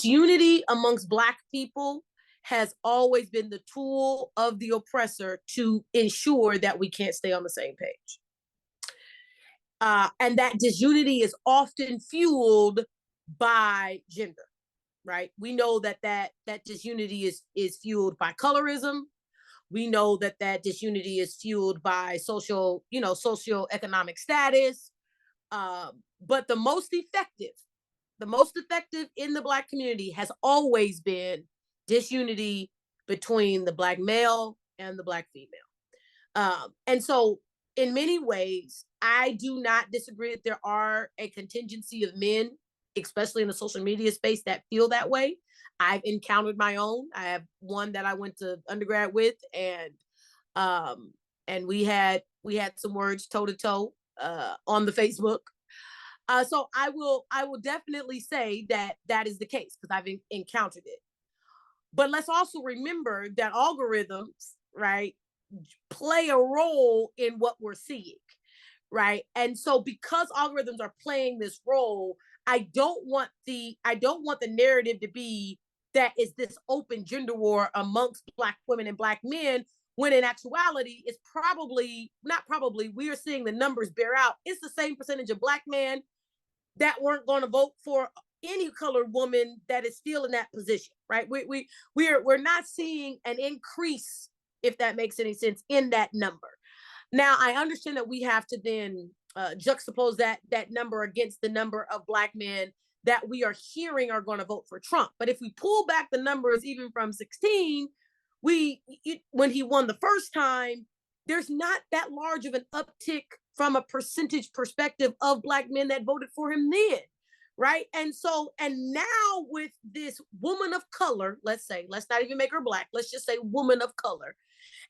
disunity amongst Black people has always been the tool of the oppressor to ensure that we can't stay on the same page. And that disunity is often fueled by gender, right? We know that disunity is fueled by colorism. We know that disunity is fueled by socioeconomic status. But the most effective in the Black community has always been disunity between the Black male and the Black female. And so in many ways, I do not disagree that there are a contingency of men, especially in the social media space, that feel that way. I've encountered my own. I have one that I went to undergrad with, and we had some words toe to toe on the Facebook. So I will definitely say that is the case because I've encountered it. But let's also remember that algorithms, right, play a role in what we're seeing, right? And so because algorithms are playing this role, I don't want the narrative to be that is this open gender war amongst Black women and Black men, when in actuality, it's we are seeing the numbers bear out. It's the same percentage of Black men that weren't going to vote for any colored woman that is still in that position, right? We're not seeing an increase, if that makes any sense, in that number. Now, I understand that we have to then juxtapose that number against the number of Black men that we are hearing are going to vote for Trump. But if we pull back the numbers even from 16, when he won the first time, there's not that large of an uptick from a percentage perspective of Black men that voted for him then, right? And now with this woman of color, let's not even make her Black, let's just say woman of color.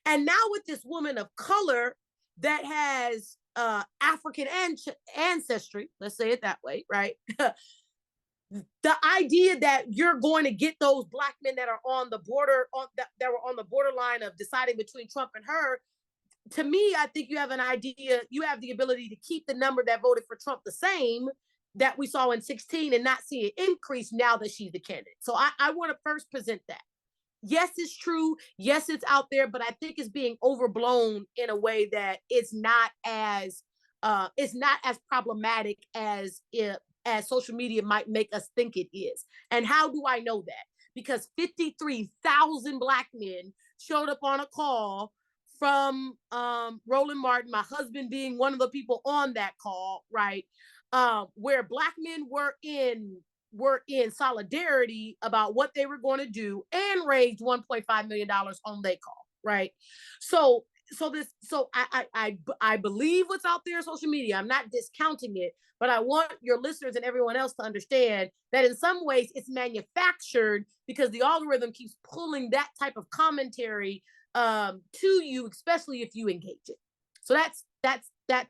And now with this woman of color that has African ancestry, let's say it that way, right? The idea that you're going to get those Black men that are on the border, that were on the borderline of deciding between Trump and her, to me, I think you have the ability to keep the number that voted for Trump the same that we saw in 16 and not see an increase now that she's the candidate. So I want to first present that. Yes, it's true. Yes, it's out there, but I think it's being overblown in a way that it's not as problematic as social media might make us think it is. And how do I know that? Because 53,000 Black men showed up on a call from Roland Martin, my husband being one of the people on that call, right? Where Black men were in solidarity about what they were going to do and raised $1.5 million on their call, right? So I believe what's out there on social media. I'm not discounting it, but I want your listeners and everyone else to understand that in some ways it's manufactured because the algorithm keeps pulling that type of commentary to you, especially if you engage it. So that's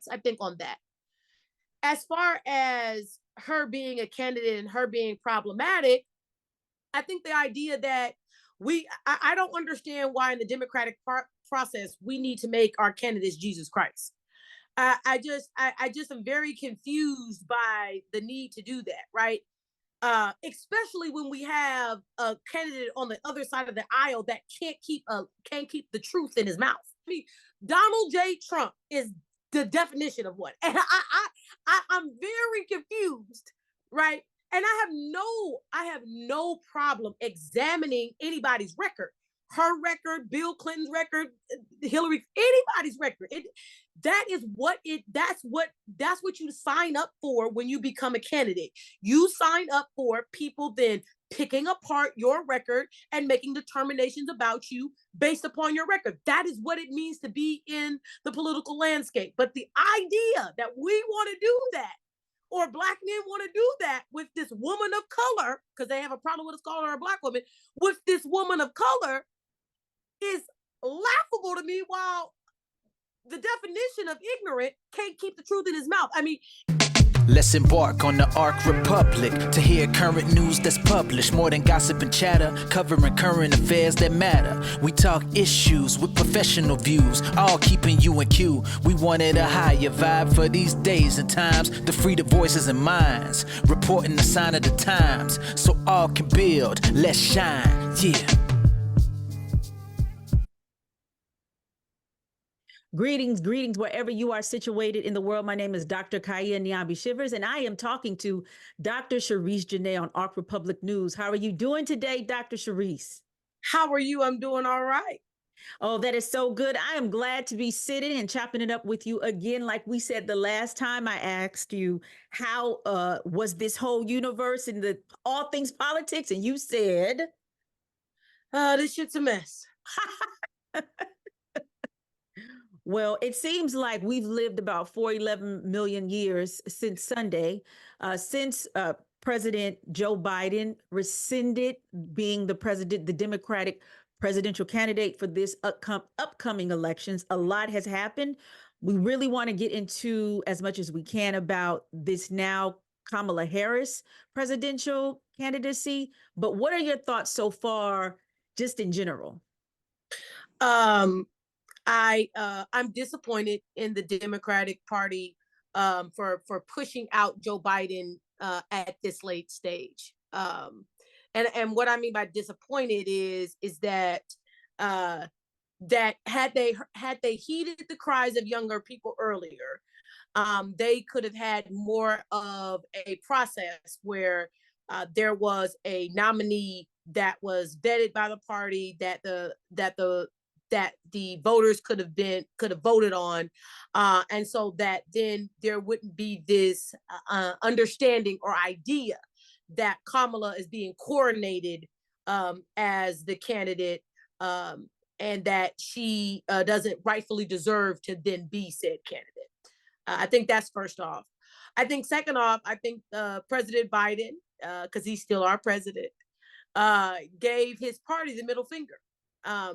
I think on that. As far as her being a candidate and her being problematic, I think the idea that I don't understand why in the Democratic process we need to make our candidates Jesus Christ. I just am very confused by the need to do that, right? Especially when we have a candidate on the other side of the aisle that can't keep the truth in his mouth. I mean, Donald J. Trump is the definition of one, and I'm very confused, right? And I have no problem examining anybody's record, her record, Bill Clinton's record, Hillary, anybody's record. That's what you sign up for when you become a candidate. You sign up for people then picking apart your record and making determinations about you based upon your record. That is what it means to be in the political landscape. But the idea that we want to do that, or Black men want to do that with this woman of color, because they have a problem with us calling her a Black woman, with this woman of color is laughable to me, while the definition of ignorant can't keep the truth in his mouth. I mean, Let's embark on the Ark Republic to hear current news that's published. More than gossip and chatter, covering current affairs that matter. We talk issues with professional views, all keeping you in queue. We wanted a higher vibe for these days and times, to free the voices and minds, reporting the sign of the times, so all can build. Let's shine, yeah. Greetings, wherever you are situated in the world. My name is Dr. Kaya Nyambi Shivers, and I am talking to Dr. Sherice Janaye on Ark Republic News. How are you doing today, Dr. Sharice? How are you? I'm doing all right. Oh, that is so good. I am glad to be sitting and chopping it up with you again. Like we said the last time I asked you, how was this whole universe and the all things politics? And you said, this shit's a mess. well, it seems like we've lived about 411 million years since Sunday, since President Joe Biden rescinded being the Democratic presidential candidate for this upcoming elections. A lot has happened. We really want to get into as much as we can about this now Kamala Harris presidential candidacy. But what are your thoughts so far, just in general? I'm disappointed in the Democratic Party for pushing out Joe Biden at this late stage. And what I mean by disappointed is that that had they heeded the cries of younger people earlier, they could have had more of a process where there was a nominee that was vetted by the party, that the voters could have voted on, and so that then there wouldn't be this understanding or idea that Kamala is being coronated as the candidate, and that she doesn't rightfully deserve to then be said candidate. I think that's first off. I think second off, I think President Biden, because he's still our president, gave his party the middle finger,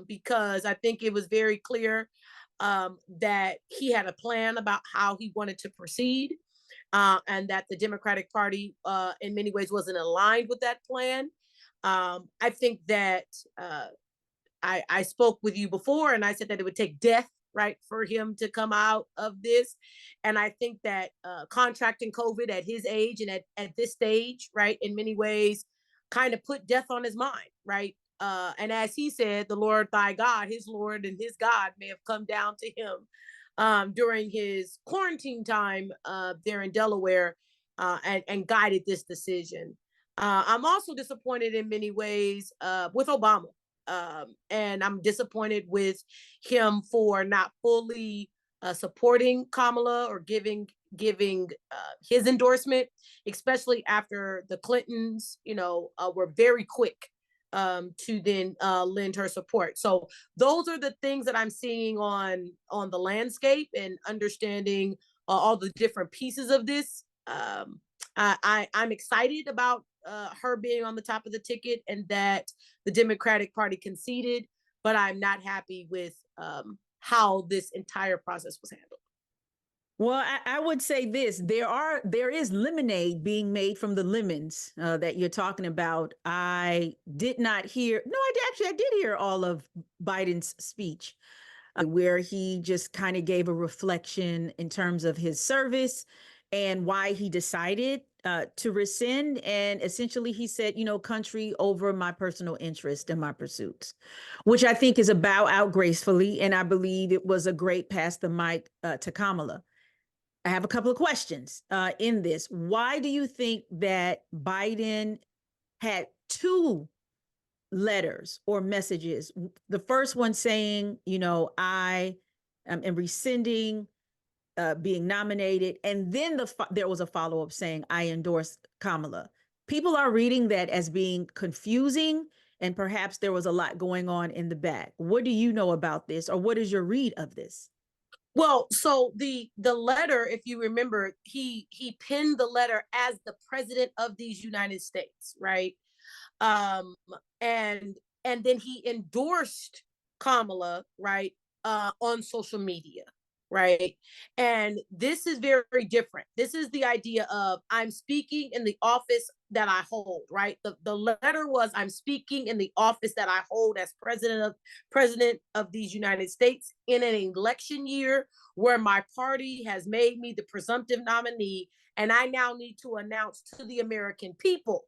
because I think it was very clear that he had a plan about how he wanted to proceed, and that the Democratic Party, in many ways, wasn't aligned with that plan. I think that I spoke with you before, and I said that it would take death, right, for him to come out of this. And I think that contracting COVID at his age and at this stage, right, in many ways, kind of put death on his mind, right? And as he said, the Lord thy God, his Lord and his God may have come down to him during his quarantine time there in Delaware, and guided this decision. I'm also disappointed in many ways with Obama. And I'm disappointed with him for not fully supporting Kamala or giving his endorsement, especially after the Clintons, were very quick to then lend her support. So those are the things that I'm seeing on the landscape and understanding all the different pieces of this. I'm excited about her being on the top of the ticket and that the Democratic Party conceded, but I'm not happy with how this entire process was handled. Well, I would say this: there is lemonade being made from the lemons that you're talking about. I did not hear. No, I did hear all of Biden's speech, where he just kind of gave a reflection in terms of his service and why he decided to rescind. And essentially, he said, country over my personal interest and my pursuits, which I think is a bow out gracefully. And I believe it was a great pass the mic to Kamala. I have a couple of questions in this. Why do you think that Biden had two letters or messages? The first one saying, I am rescinding being nominated. And then there was a follow-up saying, I endorse Kamala. People are reading that as being confusing, and perhaps there was a lot going on in the back. What do you know about this, or what is your read of this? Well, so the letter, if you remember, he penned the letter as the president of these United States, right? Um, and then he endorsed Kamala, right, on social media. right? And this is very different. This is the idea of I'm speaking in the office that I hold, right? The letter was I'm speaking in the office that I hold as president of these United States in an election year where my party has made me the presumptive nominee, and I now need to announce to the American people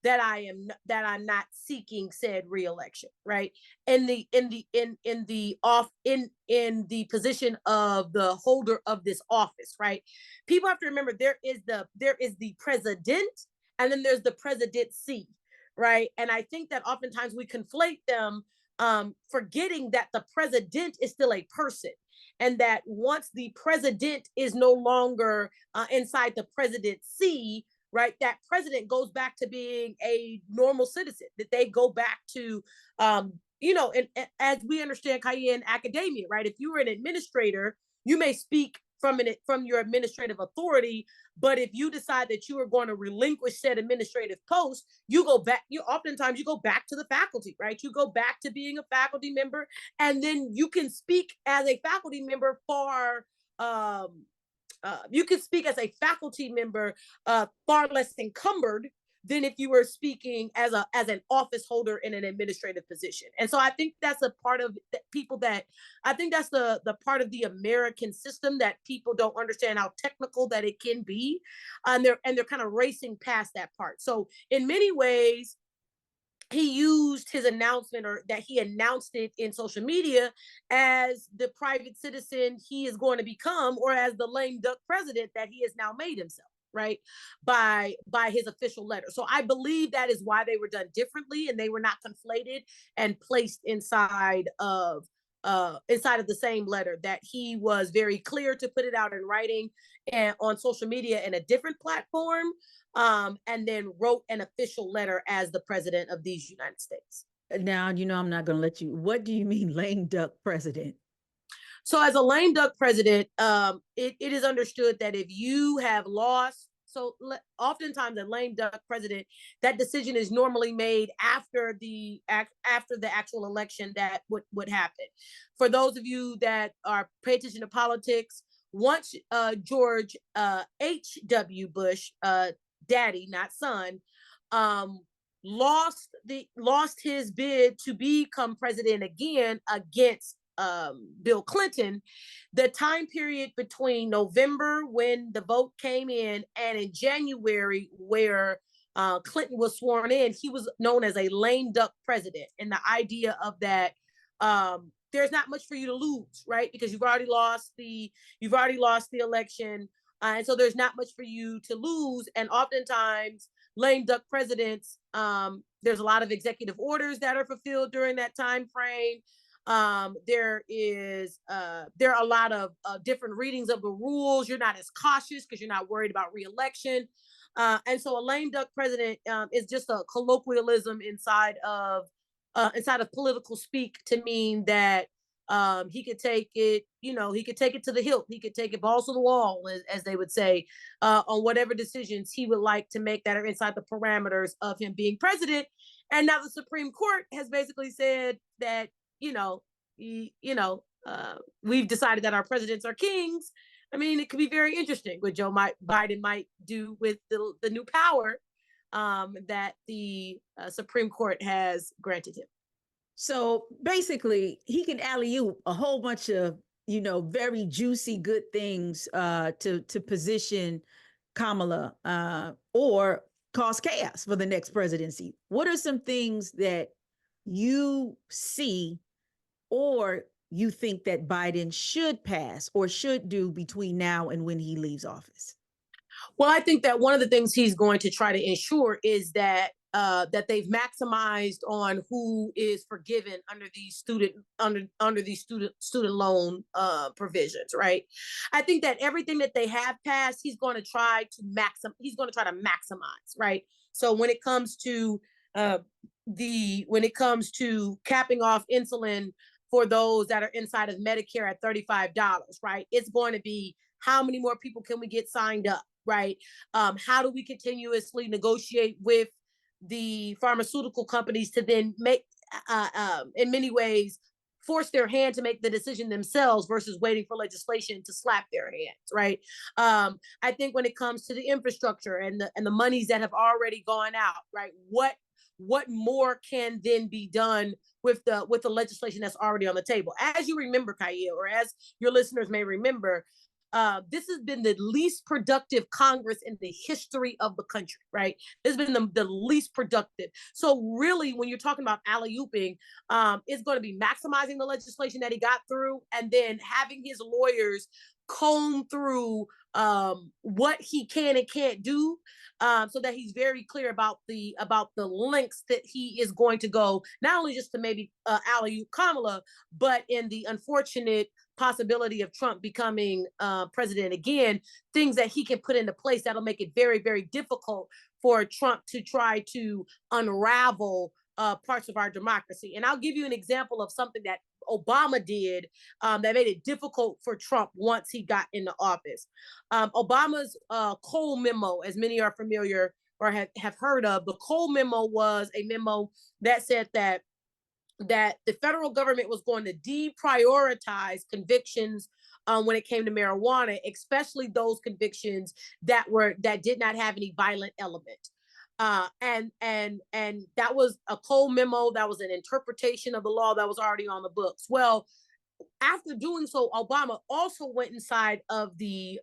that I'm not seeking said reelection, right? In the position of the holder of this office, right? People have to remember there is the president, and then there's the presidency, right? And I think that oftentimes we conflate them, forgetting that the president is still a person, and that once the president is no longer inside the presidency, right, that president goes back to being a normal citizen, that they go back to, and as we understand, Kaya, in academia, right, if you were an administrator, you may speak from your administrative authority, but if you decide that you are going to relinquish said administrative post, oftentimes you go back to the faculty, right? You go back to being a faculty member, and then you can speak as a faculty member for you can speak as a faculty member far less encumbered than if you were speaking as an office holder in an administrative position. And so I think that's a part of I think that's the part of the American system that people don't understand how technical that it can be, and they're kind of racing past that part. So in many ways, he used his announcement, or that he announced it in social media, as the private citizen he is going to become, or as the lame duck president that he has now made himself, right, by his official letter. So I believe that is why they were done differently, and they were not conflated and placed inside of the same letter. That he was very clear to put it out in writing and on social media in a different platform, and then wrote an official letter as the president of these United States. Now, I'm not going to let you. What do you mean lame duck president? So as a lame duck president, it is understood that if you have lost, oftentimes a lame duck president, that decision is normally made after the actual election that would happen. For those of you that are pay attention to politics, once George H.W. Bush, daddy, not son, lost his bid to become president again against Bill Clinton, the time period between November, when the vote came in, and in January, where Clinton was sworn in, he was known as a lame duck president. And the idea of that, there's not much for you to lose, right? Because you've already lost the election. And so there's not much for you to lose. And oftentimes, lame duck presidents, there's a lot of executive orders that are fulfilled during that time frame. There are a lot of different readings of the rules. You're not as cautious because you're not worried about reelection. And so a lame duck president is just a colloquialism inside of political speak, to mean that he could take it, he could take it to the hilt. He could take it balls to the wall, as they would say, on whatever decisions he would like to make that are inside the parameters of him being president. And now the Supreme Court has basically said that, we've decided that our presidents are kings. I mean, it could be very interesting what Joe Biden might do with the new power that the Supreme Court has granted him. So basically, he can alley-oop a whole bunch of, very juicy, good things to position Kamala or cause chaos for the next presidency. What are some things that you see or you think that Biden should pass or should do between now and when he leaves office? Well, I think that one of the things he's going to try to ensure is that they've maximized on who is forgiven under these student loan provisions, right? I think that everything that they have passed, he's going to try to maximize, right? So when it comes to capping off insulin for those that are inside of Medicare at $35, right? It's going to be, how many more people can we get signed up, right? How do we continuously negotiate with the pharmaceutical companies to then make, in many ways, force their hand to make the decision themselves versus waiting for legislation to slap their hands, right? I think when it comes to the infrastructure and the monies that have already gone out, right? What more can then be done with the legislation that's already on the table? As you remember, Kyle, or as your listeners may remember, this has been the least productive Congress in the history of the country, right? This has been the least productive. So really, when you're talking about alley-ooping, it's going to be maximizing the legislation that he got through and then having his lawyers comb through what he can and can't do, so that he's very clear about the lengths that he is going to go, not only just to maybe alley-oop Kamala, but in the unfortunate possibility of Trump becoming president again, things that he can put into place that'll make it very, very difficult for Trump to try to unravel parts of our democracy. And I'll give you an example of something that Obama did that made it difficult for Trump once he got into office. Obama's Cole memo, as many are familiar or have heard of, the Cole memo was a memo that said that the federal government was going to deprioritize convictions when it came to marijuana, especially those convictions that did not have any violent element. And that was a Cole memo. That was an interpretation of the law that was already on the books. Well, after doing so, Obama also went inside of the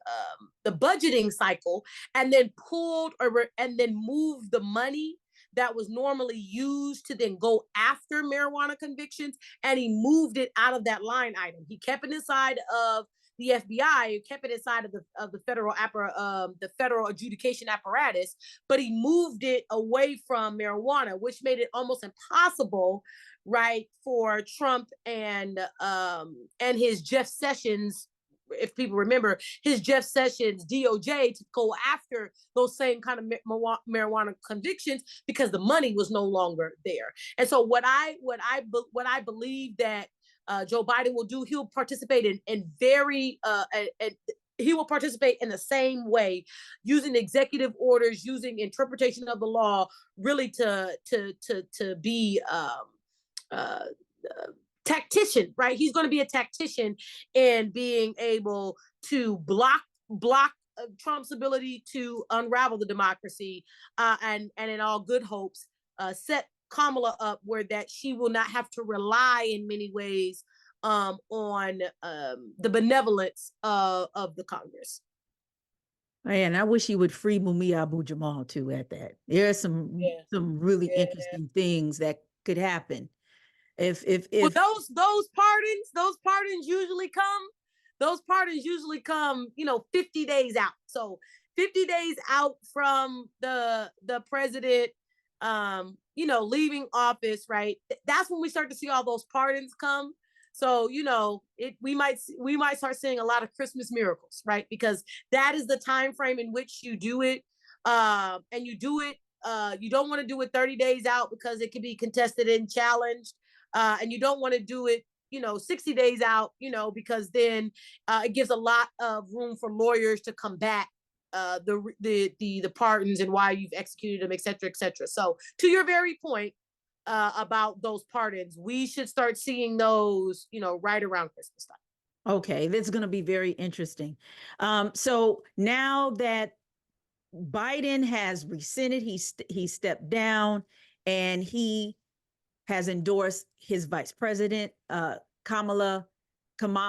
budgeting cycle and then moved the money that was normally used to then go after marijuana convictions, and he moved it out of that line item. He kept it inside of the FBI, he kept it inside of the federal adjudication apparatus, but he moved it away from marijuana, which made it almost impossible, right, for Trump and his Jeff Sessions, if people remember, his Jeff Sessions DOJ to go after those same kind of marijuana convictions because the money was no longer there. And so what I believe that Joe Biden will do, he'll participate he will participate in the same way, using executive orders, using interpretation of the law, really to be tactician, right? He's going to be a tactician in being able to block Trump's ability to unravel the democracy, and in all good hopes, set Kamala up where that she will not have to rely in many ways on the benevolence of the Congress. And I wish he would free Mumia Abu-Jamal too at that. There are some really interesting things that could happen. If well, those pardons usually come 50 days out. So 50 days out from the president leaving office, right? That's when we start to see all those pardons come. So we might start seeing a lot of Christmas miracles, right? Because that is the time frame in which you do it, and you do it. You don't want to do it 30 days out because it can be contested and challenged. And you don't want to do it, 60 days out, because then it gives a lot of room for lawyers to combat the pardons and why you've executed them, et cetera, et cetera. So to your very point about those pardons, we should start seeing those, right around Christmas time. Okay, that's going to be very interesting. So now that Biden has rescinded, he stepped down, and he has endorsed his vice president, Kamala,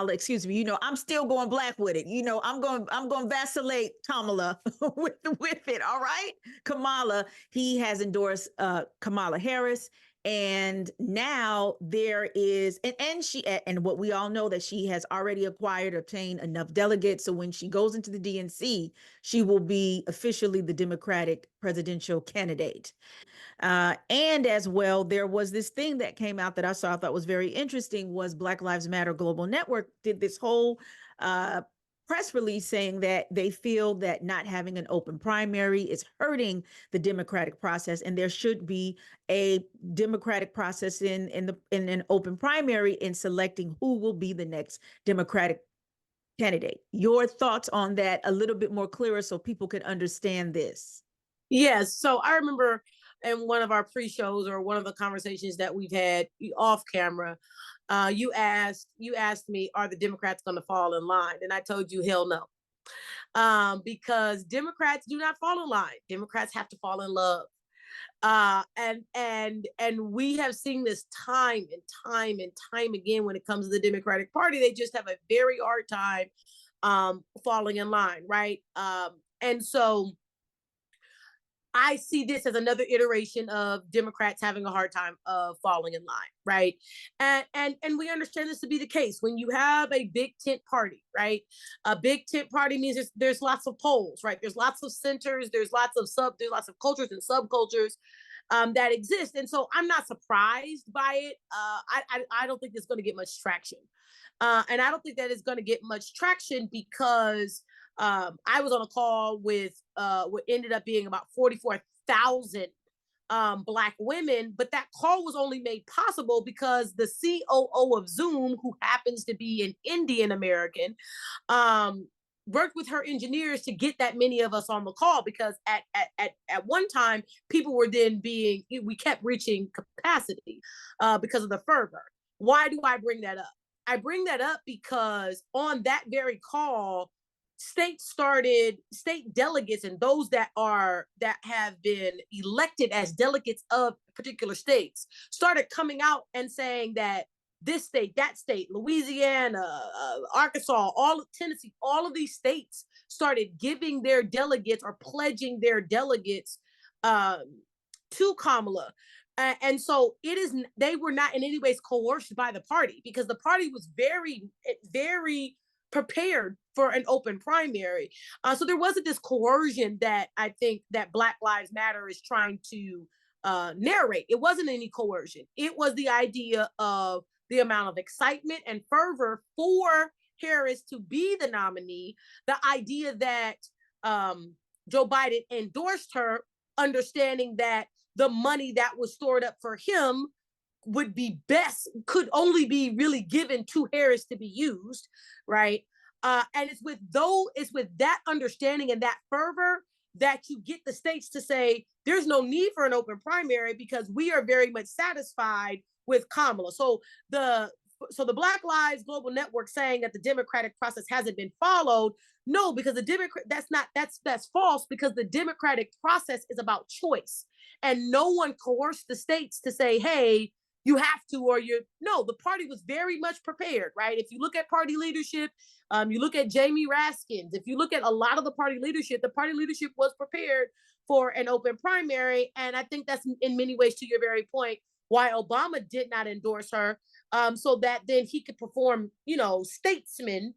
excuse me. I'm still going black with it. I'm going vacillate Kamala with it. All right. Kamala, he has endorsed Kamala Harris. And now there is, and what we all know, that she has already obtained enough delegates. So when she goes into the DNC, she will be officially the Democratic presidential candidate. And as well, there was this thing that came out that I thought was very interesting, was Black Lives Matter Global Network did this whole press release saying that they feel that not having an open primary is hurting the democratic process, and there should be a democratic process in an open primary in selecting who will be the next Democratic candidate. Your thoughts on that a little bit more clearer so people can understand this? Yes. So I remember in one of our pre-shows or one of the conversations that we've had off camera, you asked me, are the Democrats going to fall in line? And I told you, hell no. Because Democrats do not fall in line. Democrats have to fall in love. And we have seen this time and time again when it comes to the Democratic Party. They just have a very hard time falling in line, right? And so I see this as another iteration of Democrats having a hard time of falling in line, right? And we understand this to be the case when you have a big tent party, right? A big tent party means there's lots of poles, right? There's lots of centers, there's lots of cultures and subcultures that exist, and so I'm not surprised by it. I don't think it's going to get much traction, and I don't think that it's going to get much traction because I was on a call with what ended up being about 44,000 Black women, but that call was only made possible because the COO of Zoom, who happens to be an Indian American, worked with her engineers to get that many of us on the call, because at one time people were then we kept reaching capacity because of the fervor. Why do I bring that up? I bring that up because on that very call, state delegates and those that have been elected as delegates of particular states started coming out and saying that this state, that state, Louisiana, Arkansas, all of Tennessee, all of these states started giving their delegates or pledging their delegates to Kamala. And so they were not in any ways coerced by the party, because the party was very, very prepared for an open primary. So there wasn't this coercion that I think that Black Lives Matter is trying to narrate. It wasn't any coercion. It was the idea of the amount of excitement and fervor for Harris to be the nominee, the idea that Joe Biden endorsed her, understanding that the money that was stored up for him could only be really given to Harris to be used, right? And it's with that understanding and that fervor that you get the states to say there's no need for an open primary because we are very much satisfied with Kamala. So the Black Lives Global Network saying that the democratic process hasn't been followed, no, because that's false, because the democratic process is about choice, and no one coerced the states to say, hey, you have to, no, the party was very much prepared, right? If you look at party leadership, you look at Jamie Raskins, if you look at a lot of the party leadership was prepared for an open primary. And I think that's in many ways, to your very point, why Obama did not endorse her, so that then he could perform, statesman,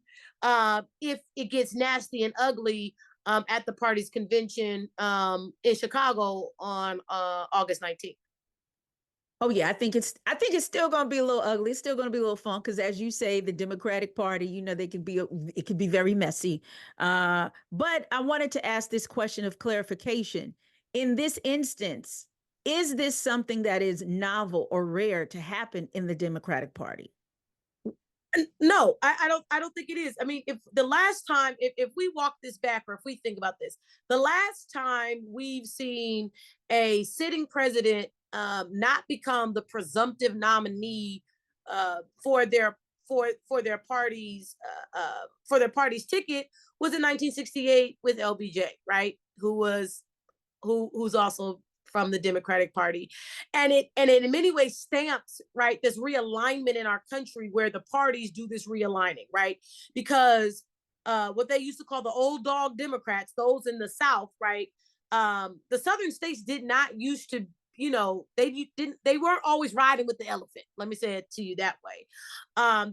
if it gets nasty and ugly at the party's convention in Chicago on August 19th. Oh yeah, I think it's still going to be a little ugly. It's still going to be a little fun because, as you say, the Democratic Party, it can be very messy. But I wanted to ask this question of clarification. In this instance, is this something that is novel or rare to happen in the Democratic Party? No, I don't think it is. I mean, if we walk this back, or if we think about this, the last time we've seen a sitting president not become the presumptive nominee for their party's ticket was in 1968 with LBJ, right? Who's also from the Democratic Party, and it in many ways stamps, right, this realignment in our country where the parties do this realigning, right? Because what they used to call the old dog Democrats, those in the South, right? The Southern states did not used to, they weren't always riding with the elephant. Let me say it to you that way.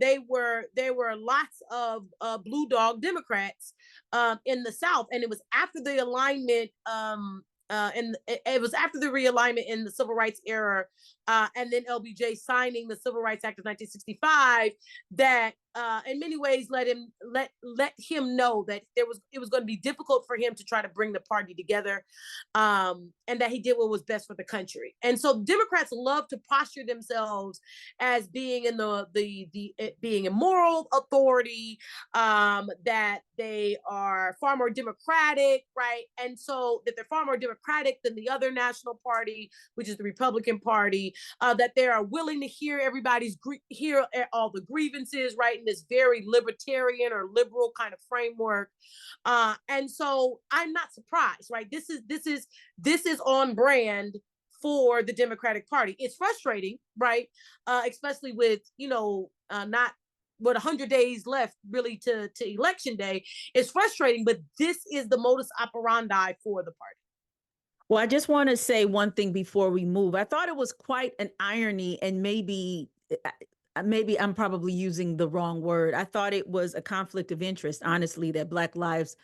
There were lots of blue dog Democrats in the South, and it was after the alignment. And it was after the realignment in the civil rights era, and then LBJ signing the Civil Rights Act of 1965, that in many ways let him know that it was going to be difficult for him to try to bring the party together, and that he did what was best for the country. And so Democrats love to posture themselves as being in being a moral authority, that they are far more democratic, right? And so that they're far more democratic than the other national party, which is the Republican Party, that they are willing to hear hear all the grievances, right, in this very libertarian or liberal kind of framework. And so I'm not surprised, right? This is on brand for the Democratic Party. It's frustrating, right? Especially with, not 100 days left really to election day. It's frustrating, but this is the modus operandi for the party. Well, I just want to say one thing before we move. I thought it was quite an irony, and maybe I'm probably using the wrong word. I thought it was a conflict of interest, honestly, that Black Lives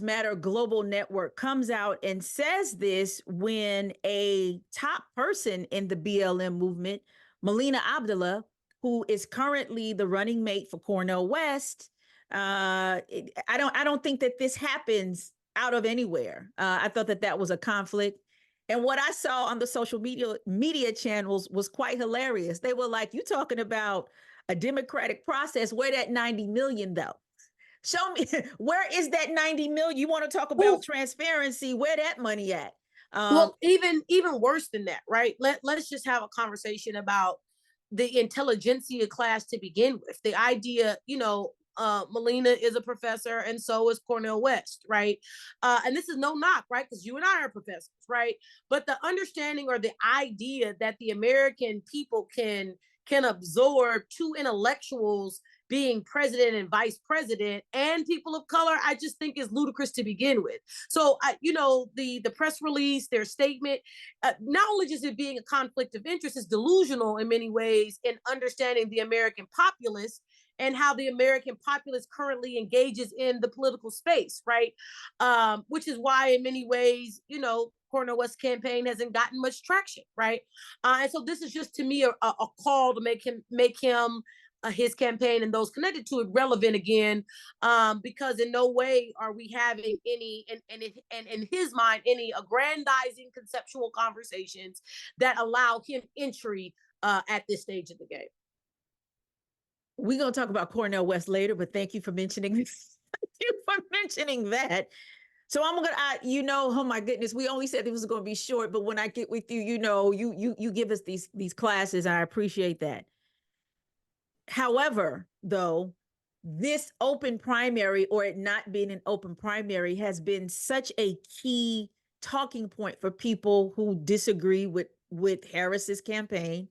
Matter Global Network comes out and says this when a top person in the BLM movement, Melina Abdullah, who is currently the running mate for Cornel West, I don't think that this happens out of anywhere. I thought that was a conflict. And what I saw on the social media channels was quite hilarious. They were like, you talking about a democratic process, where that 90 million though? Show me, where is that 90 million? You want to talk about transparency, where that money at? Well, even worse than that, right? Let's just have a conversation about the intelligentsia class to begin with. The idea, Melina is a professor, and so is Cornel West, right? And this is no knock, right? Because you and I are professors, right? But the understanding or the idea that the American people can absorb two intellectuals being president and vice president and people of color, I just think is ludicrous to begin with. So, the press release, their statement, not only just it being a conflict of interest, is delusional in many ways in understanding the American populace and how the American populace currently engages in the political space, right? Which is why, in many ways, Cornel West's campaign hasn't gotten much traction, right? And so this is just, to me, a call to make him his campaign and those connected to it relevant again, because in no way are we having any, and in his mind, any aggrandizing conceptual conversations that allow him entry at this stage of the game. We're going to talk about Cornel West later, but thank you for mentioning this. Thank you for mentioning that. So I'm going to, oh my goodness, we only said it was going to be short, but when I get with you, you give us these classes. I appreciate that. However, though, this open primary, or it not being an open primary, has been such a key talking point for people who disagree with Harris's campaign,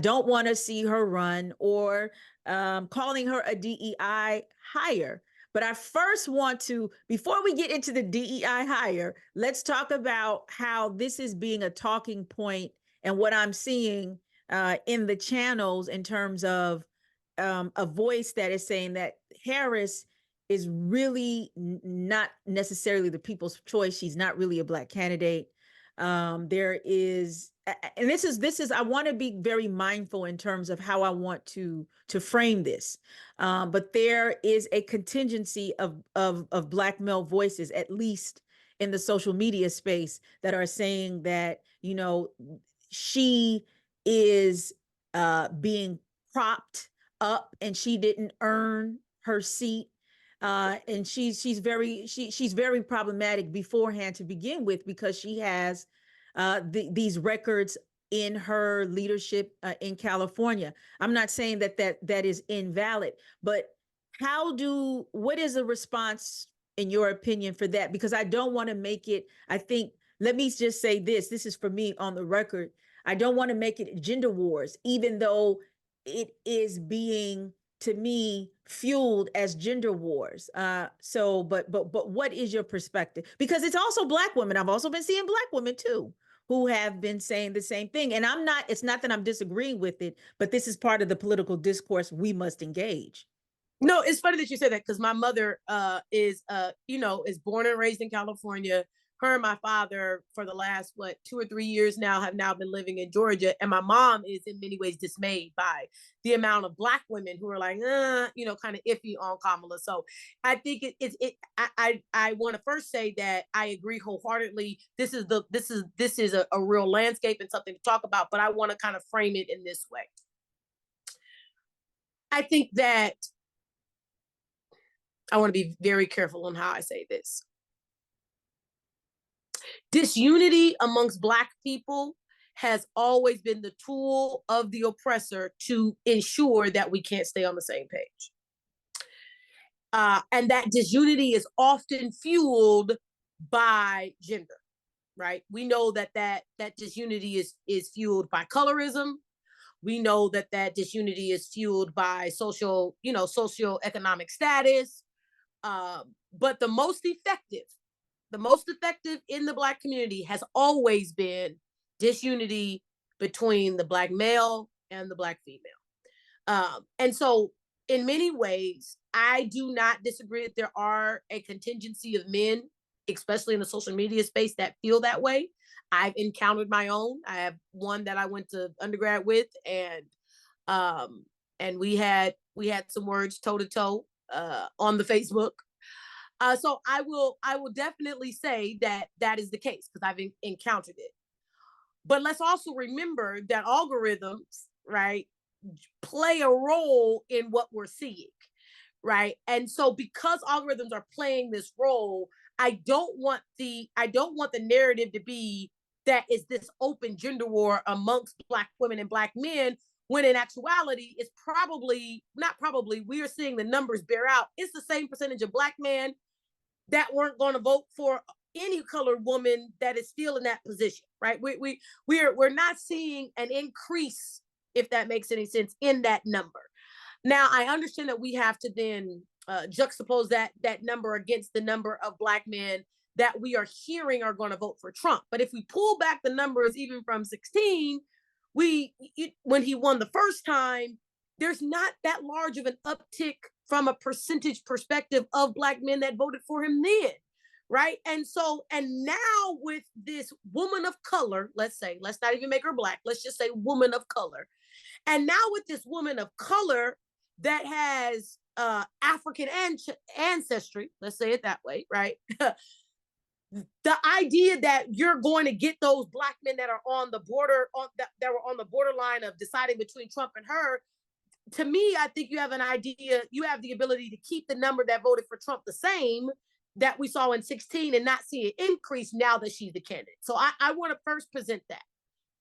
don't want to see her run, or calling her a DEI hire. But I first want to, before we get into the DEI hire, let's talk about how this is being a talking point and what I'm seeing in the channels in terms of a voice that is saying that Harris is really not necessarily the people's choice. She's not really a Black candidate. There is, and this is, I want to be very mindful in terms of how I want to frame this. But there is a contingency of Black male voices, at least in the social media space, that are saying that, she is being propped up and she didn't earn her seat. And she's very problematic beforehand to begin with, because she has these records in her leadership in California. I'm not saying that is invalid, but what is a response in your opinion for that? Because I don't want to make it, let me just say this is for me on the record. I don't want to make it gender wars, even though it is being, to me, fueled as gender wars. But what is your perspective? Because it's also Black women. I've also been seeing Black women too, who have been saying the same thing. And it's not that I'm disagreeing with it, but this is part of the political discourse we must engage. No, it's funny that you said that, because my mother is born and raised in California, her and my father for the last, 2 or 3 years now, have now been living in Georgia. And my mom is in many ways dismayed by the amount of Black women who are like, kind of iffy on Kamala. So I think I want to first say that I agree wholeheartedly. This is a real landscape and something to talk about, but I want to kind of frame it in this way. I think that I want to be very careful on how I say this. Disunity amongst Black people has always been the tool of the oppressor to ensure that we can't stay on the same page. And that disunity is often fueled by gender, right? We know that disunity is fueled by colorism. We know that disunity is fueled by socioeconomic status. But the most effective in the Black community has always been disunity between the Black male and the Black female. And so in many ways, I do not disagree that there are a contingency of men, especially in the social media space, that feel that way. I've encountered my own. I have one that I went to undergrad with, and we had some words toe to toe on the Facebook. So I will definitely say that is the case because I've encountered it. But let's also remember that algorithms, right, play a role in what we're seeing, right? And so because algorithms are playing this role, I don't want the narrative to be that is this open gender war amongst Black women and Black men, when in actuality, it's we are seeing the numbers bear out. It's the same percentage of Black men that weren't going to vote for any colored woman that is still in that position, right? We're not seeing an increase, if that makes any sense, in that number. Now, I understand that we have to then juxtapose that number against the number of Black men that we are hearing are going to vote for Trump. But if we pull back the numbers even from 16, when he won the first time, there's not that large of an uptick from a percentage perspective of Black men that voted for him then, right? And now with this woman of color, let's not even make her Black, let's just say woman of color. And now with this woman of color that has African ancestry, let's say it that way, right? The idea that you're going to get those Black men that are on the border, that were on the borderline of deciding between Trump and her, to me, I think you have the ability to keep the number that voted for Trump the same that we saw in 16 and not see an increase now that she's the candidate. So I want to first present that.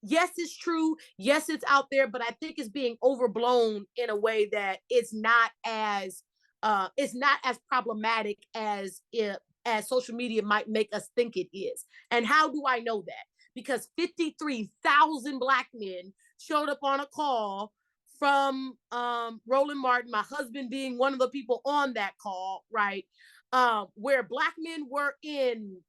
Yes, it's true. Yes, it's out there, but I think it's being overblown in a way that it's not as problematic as social media might make us think it is. And how do I know that? Because 53,000 Black men showed up on a call from Roland Martin, my husband being one of the people on that call, right? Where Black men were in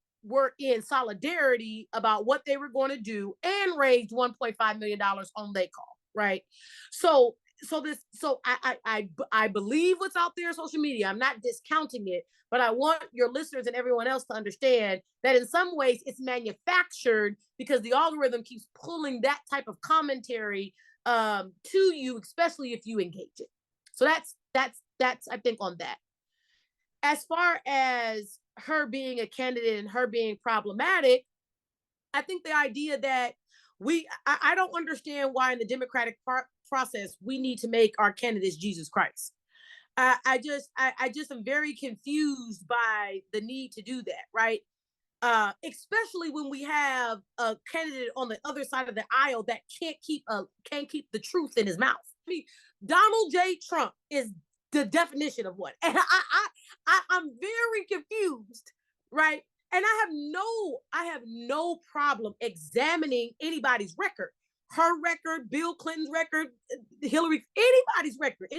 solidarity about what they were going to do and raised $1.5 million on their call, right? So I believe what's out there on social media. I'm not discounting it, but I want your listeners and everyone else to understand that in some ways it's manufactured because the algorithm keeps pulling that type of commentary to you, especially if you engage it. So that's I think on that. As far as her being a candidate and her being problematic, I think the idea that I don't understand why in the Democratic process we need to make our candidates Jesus Christ. I just am very confused by the need to do that, right? Especially when we have a candidate on the other side of the aisle that can't keep the truth in his mouth. I mean, Donald J. Trump is the definition of one, and I'm very confused, right? And I have no problem examining anybody's record, her record, Bill Clinton's record, Hillary, anybody's record.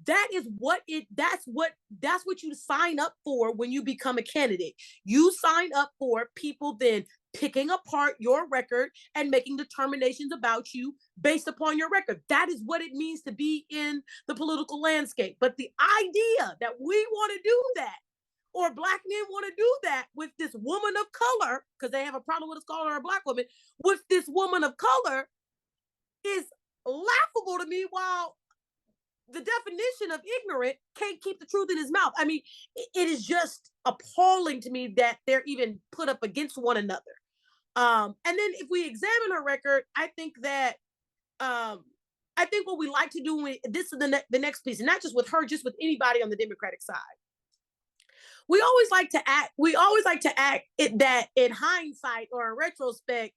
That's what you sign up for when you become a candidate. You sign up for people then picking apart your record and making determinations about you based upon your record. That is what it means to be in the political landscape. But the idea that we want to do that or Black men want to do that with this woman of color, because they have a problem with us calling her a Black woman, with this woman of color, is laughable to me, while the definition of ignorant can't keep the truth in his mouth. I mean, it is just appalling to me that they're even put up against one another. And then if we examine her record, I think that what we like to do, this is the next piece, and not just with her, just with anybody on the Democratic side. We always like to act it that in hindsight or in retrospect,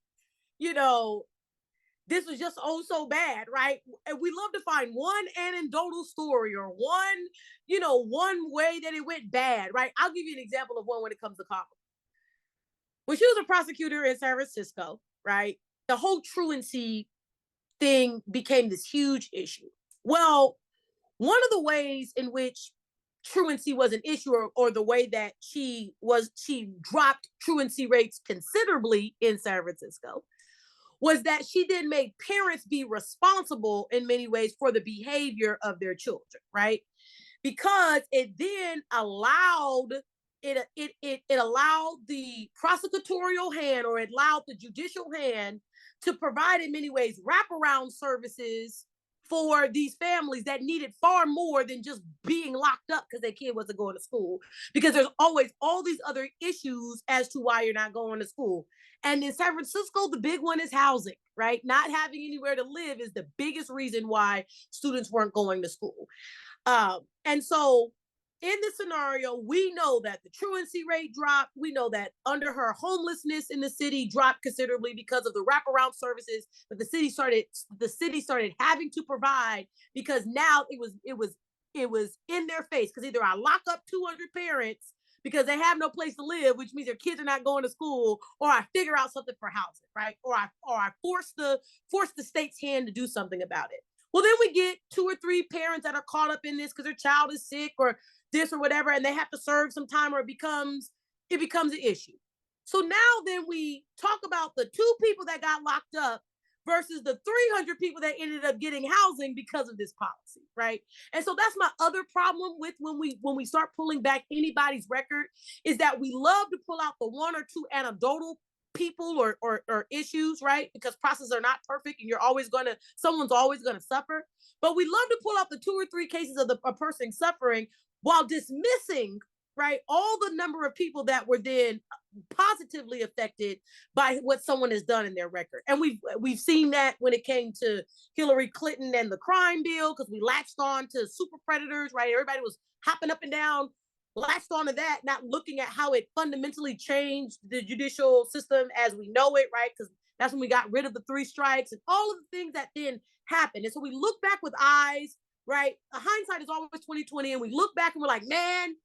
this was just so bad, right? And we love to find one anecdotal story or one way that it went bad, right? I'll give you an example of one when it comes to Kamala. When she was a prosecutor in San Francisco, right, the whole truancy thing became this huge issue. Well, one of the ways in which truancy was an issue, or the way that she dropped truancy rates considerably in San Francisco, was that she then made parents be responsible in many ways for the behavior of their children, right? Because it then allowed it allowed the prosecutorial hand, or it allowed the judicial hand, to provide in many ways wraparound services for these families that needed far more than just being locked up because their kid wasn't going to school. Because there's always all these other issues as to why you're not going to school. And in San Francisco, the big one is housing, right? Not having anywhere to live is the biggest reason why students weren't going to school. And so in this scenario, we know that the truancy rate dropped. We know that under her, homelessness in the city dropped considerably because of the wraparound services that the city started having to provide, because now it was in their face, because either I lock up 200 parents because they have no place to live, which means their kids are not going to school, or I figure out something for housing, right? Or I force the state's hand to do something about it. Well, then we get 2 or 3 parents that are caught up in this because their child is sick or this or whatever, and they have to serve some time, or it becomes an issue. So now then we talk about the 2 people that got locked up versus the 300 people that ended up getting housing because of this policy, right? And so that's my other problem with when we start pulling back anybody's record, is that we love to pull out the 1 or 2 anecdotal people or issues, right? Because processes are not perfect, and someone's always gonna suffer. But we love to pull out the 2 or 3 cases of a person suffering, while dismissing, right, all the number of people that were then positively affected by what someone has done in their record. And we've seen that when it came to Hillary Clinton and the crime bill, because we latched on to super predators, right? Everybody was hopping up and down, latched onto that, not looking at how it fundamentally changed the judicial system as we know it, right? Because that's when we got rid of the 3 strikes and all of the things that then happened. And so we look back with eyes, right? Hindsight is always 2020, and we look back and we're like, man,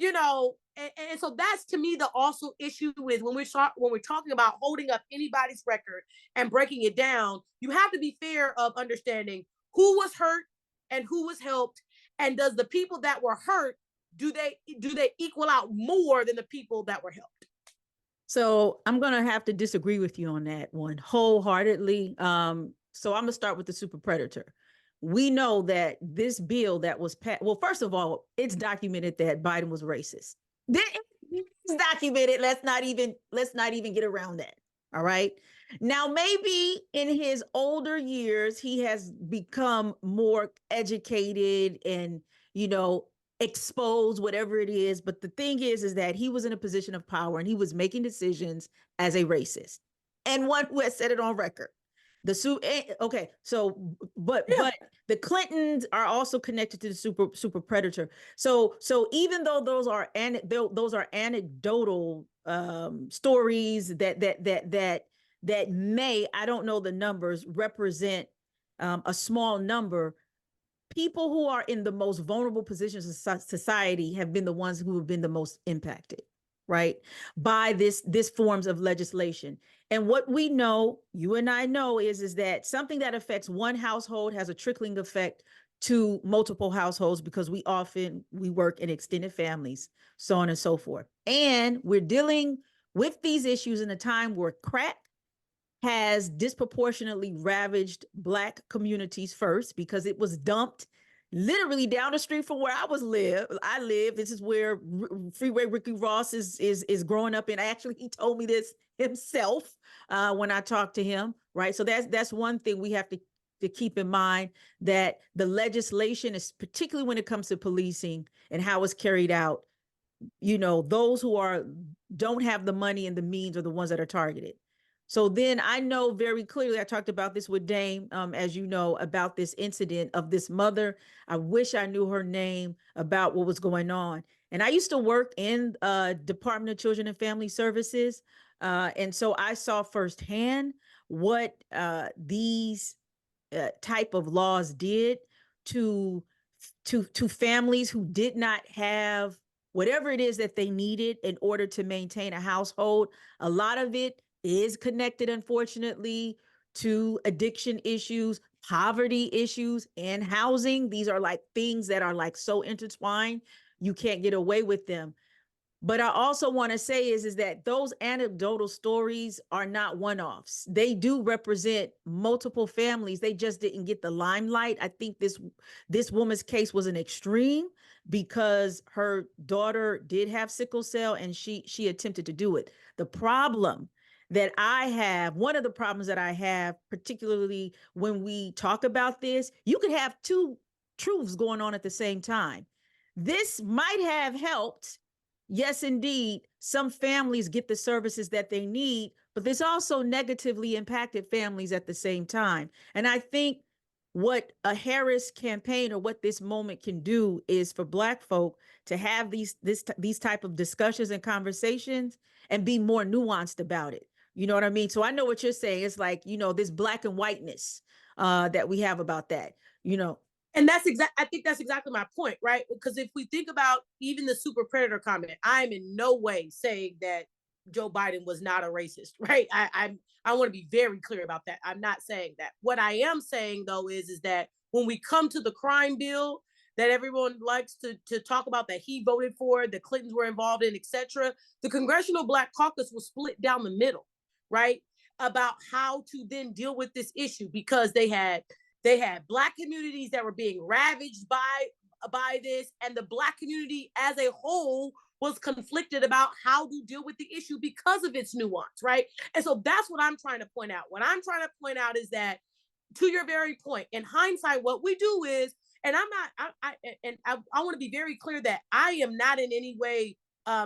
and so that's, to me, the also issue with when we're talking about holding up anybody's record and breaking it down. You have to be fair of understanding who was hurt and who was helped, and does the people that were hurt, do they equal out more than the people that were helped? So I'm going to have to disagree with you on that one wholeheartedly. So I'm going to start with the super predator. We know that this bill that was passed, well, first of all, it's documented that Biden was racist. It's documented. Let's not even get around that. All right. Now, maybe in his older years, he has become more educated and, exposed, whatever it is. But the thing is that he was in a position of power, and he was making decisions as a racist, and one who has said it on record. But the Clintons are also connected to the super predator. So even though those are anecdotal stories that may, I don't know the numbers, represent a small number. People who are in the most vulnerable positions of society have been the ones who have been the most impacted, right, by this forms of legislation. And what we know, you and I know, is that something that affects one household has a trickling effect to multiple households, because we work in extended families, so on and so forth. And we're dealing with these issues in a time where crack has disproportionately ravaged Black communities first, because it was dumped literally down the street from where I live. This is where Freeway Ricky Ross is growing up in. Actually, he told me this himself when I talked to him. Right. So that's one thing we have to keep in mind, that the legislation is, particularly when it comes to policing and how it's carried out, those who don't have the money and the means are the ones that are targeted. So then I know very clearly, I talked about this with Dame, as you know, about this incident of this mother. I wish I knew her name, about what was going on. And I used to work in Department of Children and Family Services. And so I saw firsthand what these type of laws did to families who did not have whatever it is that they needed in order to maintain a household. A lot of it is connected, unfortunately, to addiction issues, poverty issues, and housing. These are like things that are like so intertwined, you can't get away with them. But I also want to say is that those anecdotal stories are not one-offs. They do represent multiple families. They just didn't get the limelight. I think this woman's case was an extreme because her daughter did have sickle cell and she attempted to do it. The problem that I have, one of the problems that I have, particularly when we talk about this, you could have two truths going on at the same time. This might have helped, yes, indeed, some families get the services that they need, but this also negatively impacted families at the same time. And I think what a Harris campaign, or what this moment can do, is for Black folk to have these type of discussions and conversations and be more nuanced about it. You know what I mean? So I know what you're saying. It's like, this black and whiteness that we have about that, And I think that's exactly my point, right? Because if we think about even the super predator comment, I'm in no way saying that Joe Biden was not a racist, right? I want to be very clear about that. I'm not saying that. What I am saying though is that when we come to the crime bill that everyone likes to talk about, that he voted for, the Clintons were involved in, etc., the Congressional Black Caucus was split down the middle, right? About how to then deal with this issue, because they had Black communities that were being ravaged by this, and the Black community as a whole was conflicted about how to deal with the issue because of its nuance, right? And so that's what I'm trying to point out. What I'm trying to point out is that, to your very point, in hindsight, what we do is, and I want to be very clear that I am not in any way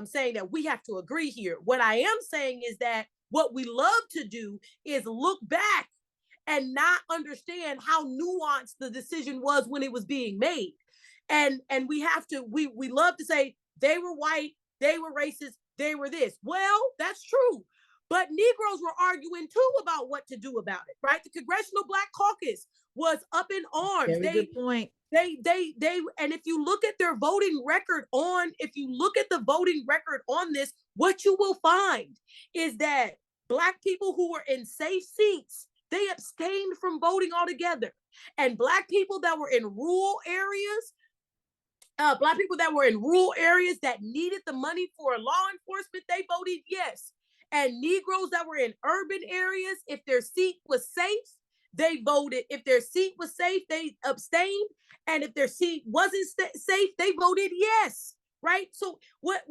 saying that we have to agree here. What I am saying is that what we love to do is look back and not understand how nuanced the decision was when it was being made. And we love to say they were white, they were racist, they were this. Well, that's true. But Negroes were arguing too about what to do about it, right? The Congressional Black Caucus was up in arms. Very good point. And if you look at their voting record on this, what you will find is that Black people who were in safe seats, they abstained from voting altogether. And Black people that were in rural areas, that needed the money for law enforcement, they voted yes. And Negroes that were in urban areas, if their seat was safe, they voted. If their seat was safe, they abstained. And if their seat wasn't safe, they voted yes. Right. So what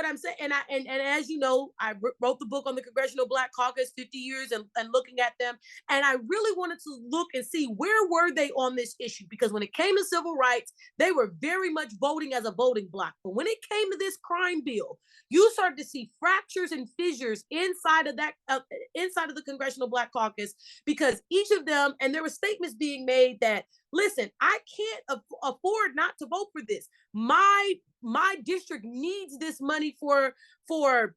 I'm saying, and as you know, I wrote the book on the Congressional Black Caucus, 50 years and looking at them. And I really wanted to look and see where were they on this issue, because when it came to civil rights, they were very much voting as a voting bloc. But when it came to this crime bill, you started to see fractures and fissures inside of the Congressional Black Caucus, because each of them, and there were statements being made that, listen, I can't afford not to vote for this. My district needs this money for parole,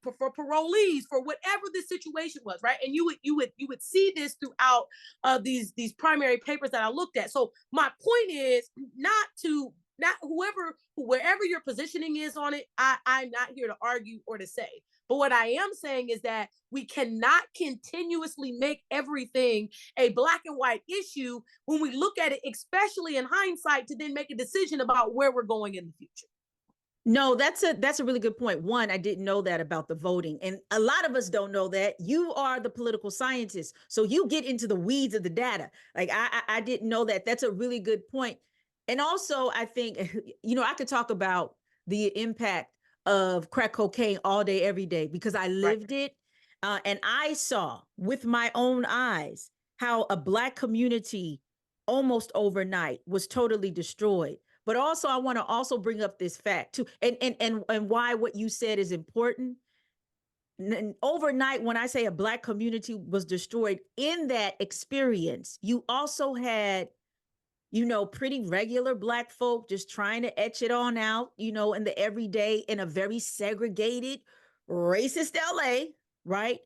for parolees, for whatever the situation was, right? And you would see this throughout these primary papers that I looked at. So my point is wherever your positioning is on it, I'm not here to argue or to say. But what I am saying is that we cannot continuously make everything a black and white issue when we look at it, especially in hindsight, to then make a decision about where we're going in the future. No, that's a really good point. One, I didn't know that about the voting. And a lot of us don't know that. You are the political scientist. So you get into the weeds of the data. Like I didn't know that. That's a really good point. And also, I think, I could talk about the impact of crack cocaine all day, every day, because I Right. lived it. And I saw with my own eyes how a Black community almost overnight was totally destroyed. But also, I want to also bring up this fact too, and why what you said is important. Overnight, when I say a Black community was destroyed, in that experience, you also had, pretty regular Black folk just trying to etch it on out, in the everyday, in a very segregated, racist LA, right?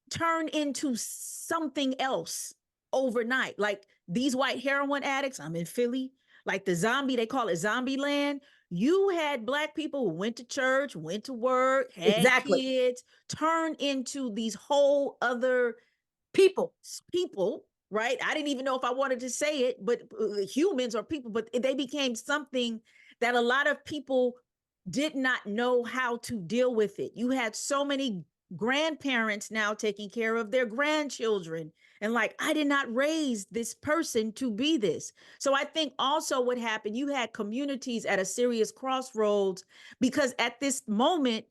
Turn into something else overnight. Like these white heroin addicts, I'm in Philly, like the zombie, they call it zombie land. You had Black people who went to church, went to work, had Exactly. kids, turn into these whole other People. people, right? I didn't even know if I wanted to say it, but humans or people, but they became something that a lot of people did not know how to deal with it. You had so many grandparents now taking care of their grandchildren. And like, I did not raise this person to be this. So I think also what happened, you had communities at a serious crossroads because at this moment,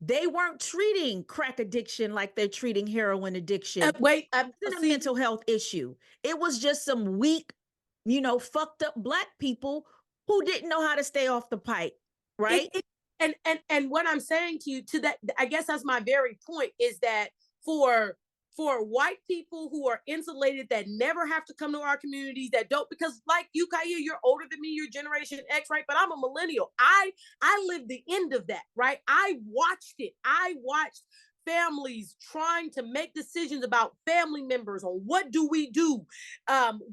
they weren't treating crack addiction like they're treating heroin addiction. Wait, It's a see, mental health issue. It was just some weak, fucked up Black people who didn't know how to stay off the pipe, right? it and what I'm saying to you, to that, I guess that's my very point, is that for white people who are insulated, that never have to come to our communities, that don't, because like you, Kaya, you're older than me, you're Generation X, right? But I'm a millennial. I lived the end of that, right? I watched it. I watched families trying to make decisions about family members on what do we do.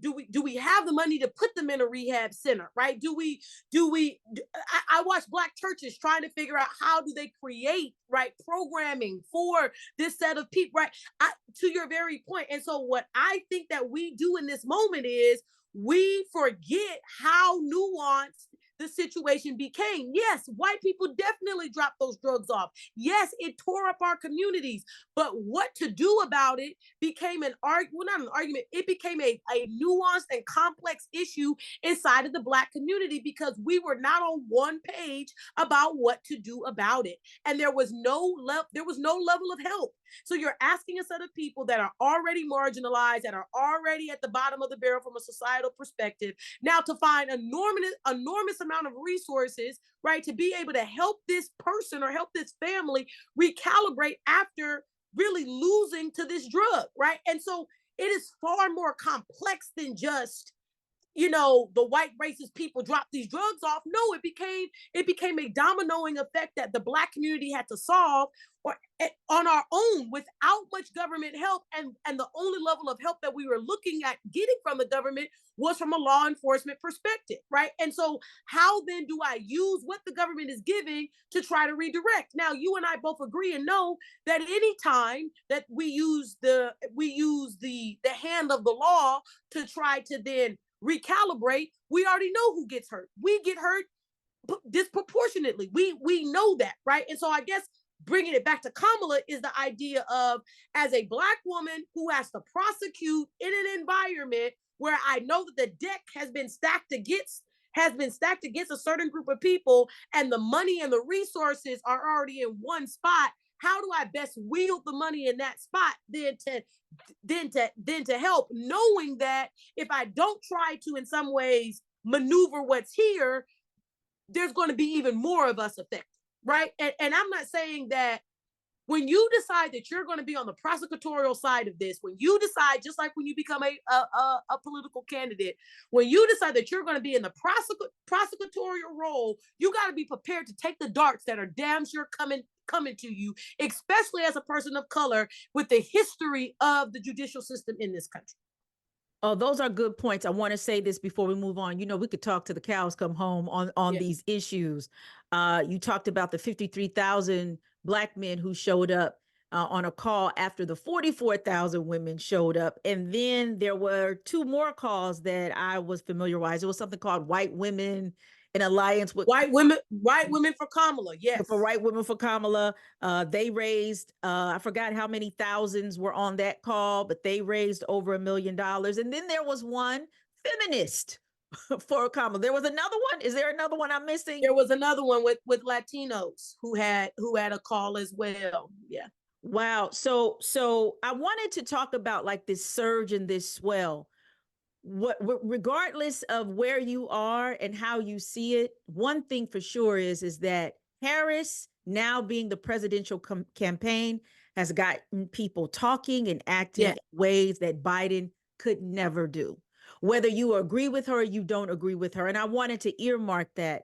Do we have the money to put them in a rehab center, right? I watch Black churches trying to figure out how do they create, right, programming for this set of people, right? To your very point. And so what I think that we do in this moment is we forget how nuanced the situation became. Yes, white people definitely dropped those drugs off. Yes, it tore up our communities, but what to do about it became an argument, well, not an argument, it became a nuanced and complex issue inside of the Black community because we were not on one page about what to do about it. And there was no level of help. So you're asking a set of people that are already marginalized, that are already at the bottom of the barrel from a societal perspective, now to find enormous amount of resources, right, to be able to help this person or help this family recalibrate after really losing to this drug, right? And so it is far more complex than just, the white racist people dropped these drugs off. No, it became a dominoing effect that the Black community had to solve or on our own without much government help. And the only level of help that we were looking at getting from the government was from a law enforcement perspective, right? And so how then do I use what the government is giving to try to redirect? Now, you and I both agree and know that any time that we use the hand of the law to try to then recalibrate, we already know who gets hurt. We get hurt disproportionately. We know that, right? And so I guess bringing it back to Kamala is the idea of, as a Black woman who has to prosecute in an environment where I know that the deck has been stacked against a certain group of people, and the money and the resources are already in one spot. How do I best wield the money in that spot then to help, knowing that if I don't try to in some ways maneuver what's here, there's going to be even more of us affected, right? And I'm not saying that when you decide that you're going to be on the prosecutorial side of this, when you decide, just like when you become a political candidate, when you decide that you're going to be in the prosecutorial role, you got to be prepared to take the darts that are damn sure coming to you, especially as a person of color with the history of the judicial system in this country. Oh, those are good points. I want to say this before we move on. We could talk to the cows come home on these issues. You talked about the 53,000 Black men who showed up on a call after the 44,000 women showed up. And then there were two more calls that I was familiarized. It was something called White Women an alliance with white women for Kamala. Yes. for White Women for Kamala. They raised, I forgot how many thousands were on that call, but they raised over $1 million. And then there was one feminist for Kamala. There was another one. Is there another one I'm missing? There was another one with Latinos who had a call as well. Yeah. Wow. So I wanted to talk about like this surge and this swell. What, regardless of where you are and how you see it, one thing for sure is that Harris, now being the presidential campaign, has gotten people talking and acting in ways that Biden could never do. Whether you agree with her or you don't agree with her. And I wanted to earmark that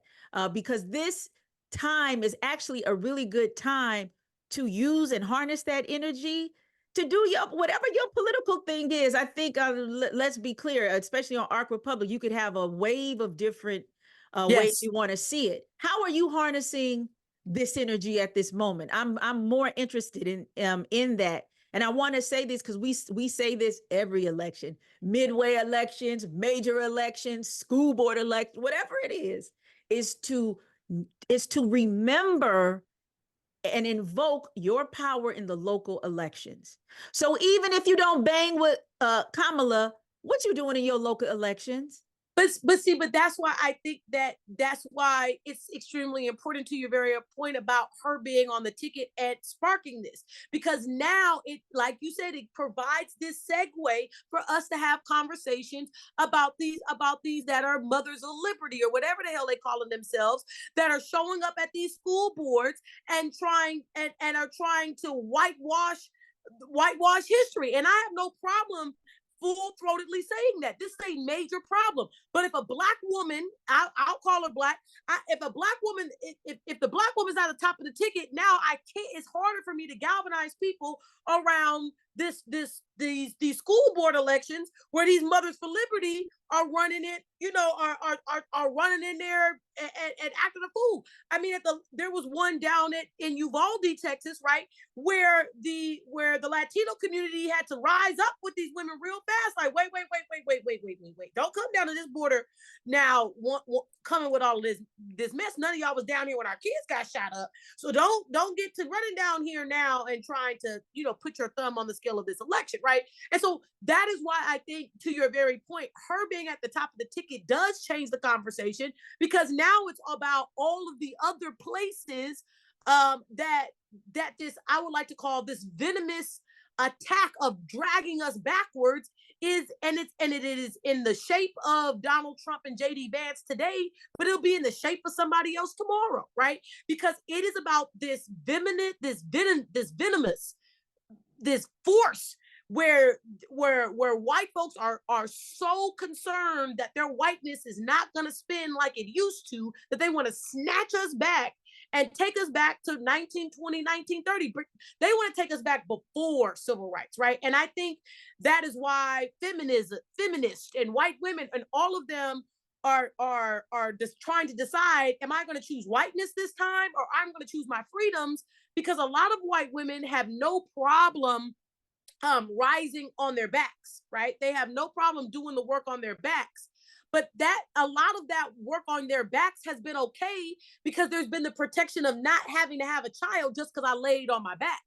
because this time is actually a really good time to use and harness that energy to do your whatever your political thing is. I think let's be clear, especially on Arc Republic, you could have a wave of different ways you want to see it. How are you harnessing this energy at this moment? I'm more interested in that. And I want to say this because we say this every election, midway elections, major elections, school board election, whatever it is to remember and invoke your power in the local elections. So even if you don't bang with Kamala, what you doing in your local elections? But that's why I think that's why it's extremely important to your very point about her being on the ticket and sparking this, because now it, like you said, it provides this segue for us to have conversations about these that are mothers of liberty or whatever the hell they calling themselves, that are showing up at these school boards and are trying to whitewash history. And I have no problem full-throatedly saying that this is a major problem. But if a black woman, I'll call her black, if a black woman, if the black woman's at the top of the ticket, now I can't, it's harder for me to galvanize people around these school board elections where these mothers for liberty are running it, are running in there and acting a fool. I mean, there was one down in Uvalde, Texas, right, where the Latino community had to rise up with these women real fast. Like, wait, don't come down to this border now, coming with all of this mess. None of y'all was down here when our kids got shot up, so don't get to running down here now and trying to put your thumb on the scale of this election, right? And so that is why I think, to your very point, her being at the top of the ticket does change the conversation, because now it's about all of the other places that this, I would like to call this venomous attack of dragging us backwards is, and it is in the shape of Donald Trump and JD Vance today, but it'll be in the shape of somebody else tomorrow, right? Because it is about this venomous, this force where white folks are so concerned that their whiteness is not going to spin like it used to, that they want to snatch us back and take us back to 1920, 1930. They want to take us back before civil rights, right? And I think that is why feminists and white women and all of them are just trying to decide, am I going to choose whiteness this time, or I'm going to choose my freedoms? Because a lot of white women have no problem rising on their backs, right? They have no problem doing the work on their backs. But that a lot of that work on their backs has been okay because there's been the protection of not having to have a child just because I laid on my back,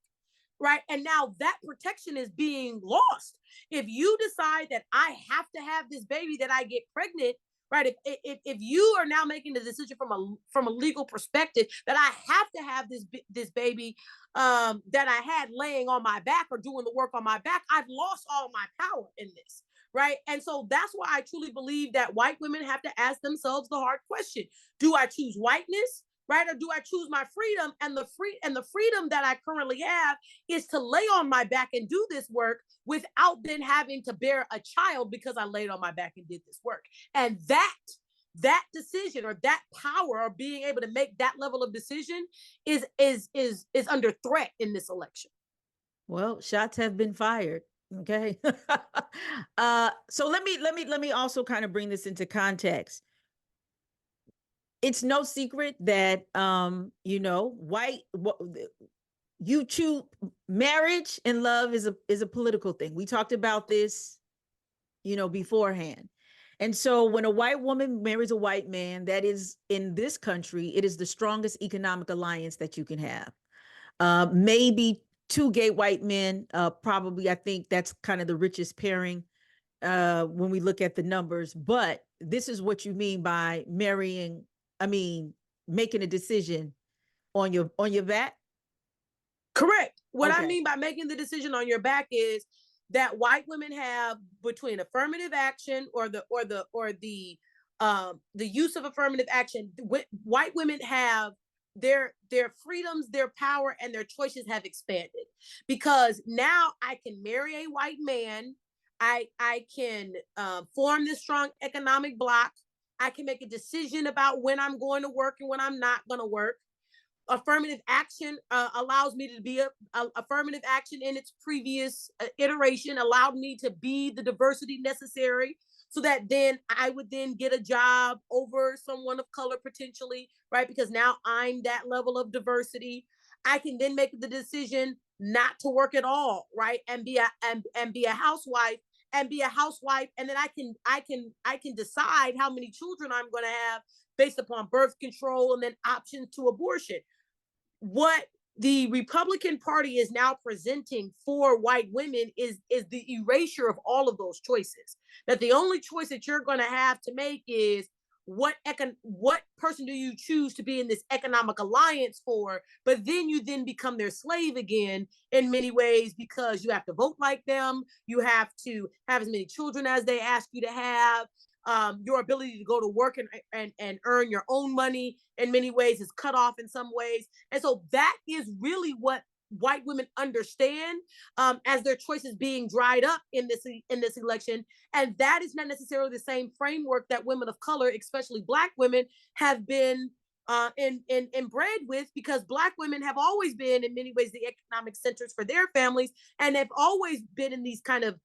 right? And now that protection is being lost. If you decide that I have to have this baby, that I get pregnant, right? If you are now making the decision from a legal perspective that I have to have this baby that I had laying on my back or doing the work on my back, I've lost all my power in this, right? And so that's why I truly believe that white women have to ask themselves the hard question: do I choose whiteness, right, or do I choose my freedom? And the freedom that I currently have is to lay on my back and do this work without then having to bear a child because I laid on my back and did this work. And that decision, or that power, or being able to make that level of decision is under threat in this election. Well, shots have been fired. Okay. So let me also kind of bring this into context. It's no secret that you choose marriage and love is a political thing. We talked about this, beforehand. And so when a white woman marries a white man, that is, in this country, it is the strongest economic alliance that you can have. Maybe two gay white men, probably, I think that's kind of the richest pairing when we look at the numbers. But this is what you mean by marrying, making a decision on your back. Correct. What I Okay. mean by making the decision on your back is that white women have, between affirmative action or the use of affirmative action, white women have their freedoms, their power, and their choices have expanded, because now I can marry a white man. I can form this strong economic block. I can make a decision about when I'm going to work and when I'm not going to work. Affirmative action allows me to be affirmative action in its previous iteration allowed me to be the diversity necessary, so that then I would then get a job over someone of color potentially, right? Because now I'm that level of diversity. I can then make the decision not to work at all, right? And be a housewife, and then I can decide how many children I'm going to have based upon birth control and then options to abortion. What the Republican Party is now presenting for white women is the erasure of all of those choices. That the only choice that you're going to have to make is what person do you choose to be in this economic alliance for, but then you then become their slave again in many ways, because you have to vote like them, you have to have as many children as they ask you to have. Your ability to go to work and earn your own money in many ways is cut off in some ways. And so that is really what white women understand as their choices being dried up in this election. And that is not necessarily the same framework that women of color, especially Black women, have been inbred with, because Black women have always been in many ways the economic centers for their families, and they've always been in these kind of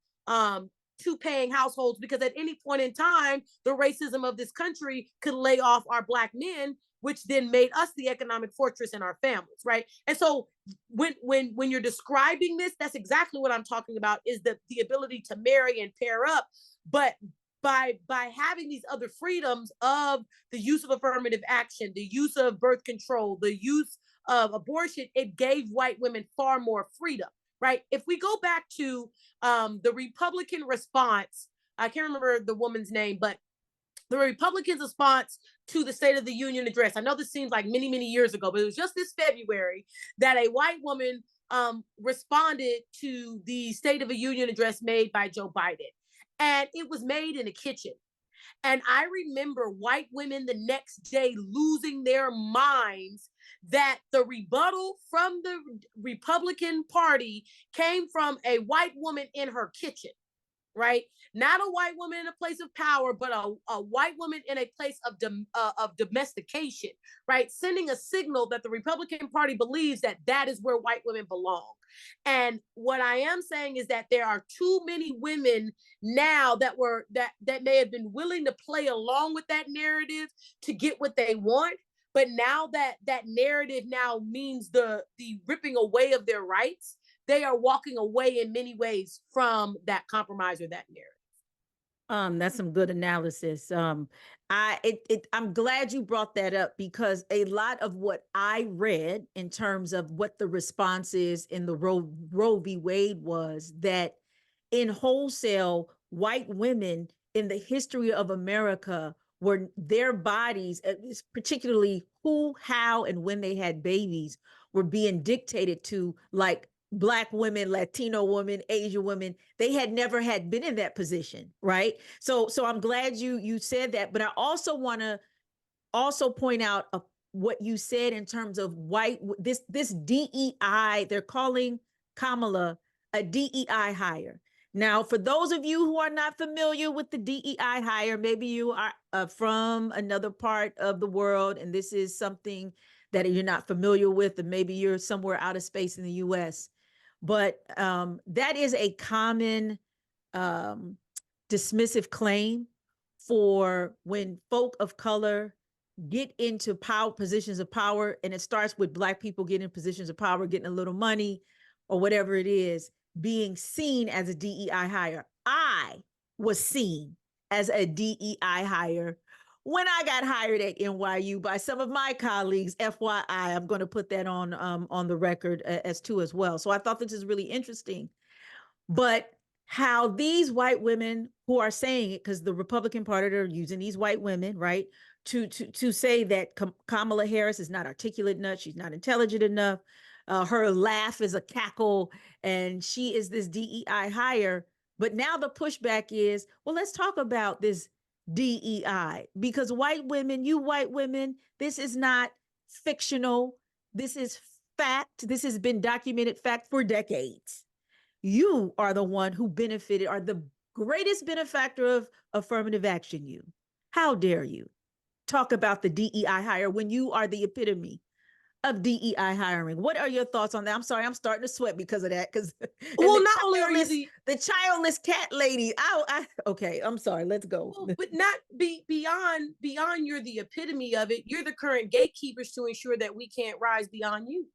two paying households, because at any point in time, the racism of this country could lay off our Black men, which then made us the economic fortress in our families, right? And so when you're describing this, that's exactly what I'm talking about, is the ability to marry and pair up. But by having these other freedoms of the use of affirmative action, the use of birth control, the use of abortion, it gave white women far more freedom. Right. If we go back to the Republican response, I can't remember the woman's name, but the Republicans' response to the State of the Union address. I know this seems like many, many years ago, but it was just this February that a white woman responded to the State of the Union address made by Joe Biden. And it was made in a kitchen. And I remember white women the next day losing their minds that the rebuttal from the Republican Party came from a white woman in her kitchen, right? Not a white woman in a place of power, but a white woman in a place of domestication, right? Sending a signal that the Republican Party believes that that is where white women belong. And what I am saying is that there are too many women now that may have been willing to play along with that narrative to get what they want. But now that narrative now means the ripping away of their rights, they are walking away in many ways from that compromise or that narrative. That's some good analysis. I'm glad you brought that up, because a lot of what I read in terms of what the response is in the Roe v. Wade was that in wholesale, white women in the history of America were their bodies, particularly who, how, and when they had babies, were being dictated to, like Black women, Latino women, Asian women. They had never had been in that position, right? So I'm glad you said that. But I also want to also point out what you said in terms of this DEI. They're calling Kamala a DEI hire. Now, for those of you who are not familiar with the DEI hire, maybe you are from another part of the world, and this is something that you're not familiar with, and maybe you're somewhere out of space in the US. But that is a common dismissive claim for when folk of color get into positions of power, and it starts with Black people getting in positions of power, getting a little money or whatever it is, being seen as a DEI hire. I was seen as a DEI hire when I got hired at NYU by some of my colleagues. FYI, I'm going to put that on the record as well. So I thought this is really interesting. But how these white women who are saying it, because the Republican Party are using these white women, right, to say that Kamala Harris is not articulate enough, she's not intelligent enough, her laugh is a cackle, and she is this DEI hire. But now the pushback is, well, let's talk about this DEI, because white women, you white women, this is not fictional. This is fact. This has been documented fact for decades. You are the one who benefited, are the greatest benefactor of affirmative action. You, how dare you talk about the DEI hire when you are the epitome of DEI hiring? What are your thoughts on that? I'm sorry, I'm starting to sweat because of that. Because well, not only are you the childless cat lady. Okay, I'm sorry. Let's go. Well, but not beyond. You're the epitome of it. You're the current gatekeepers to ensure that we can't rise beyond you.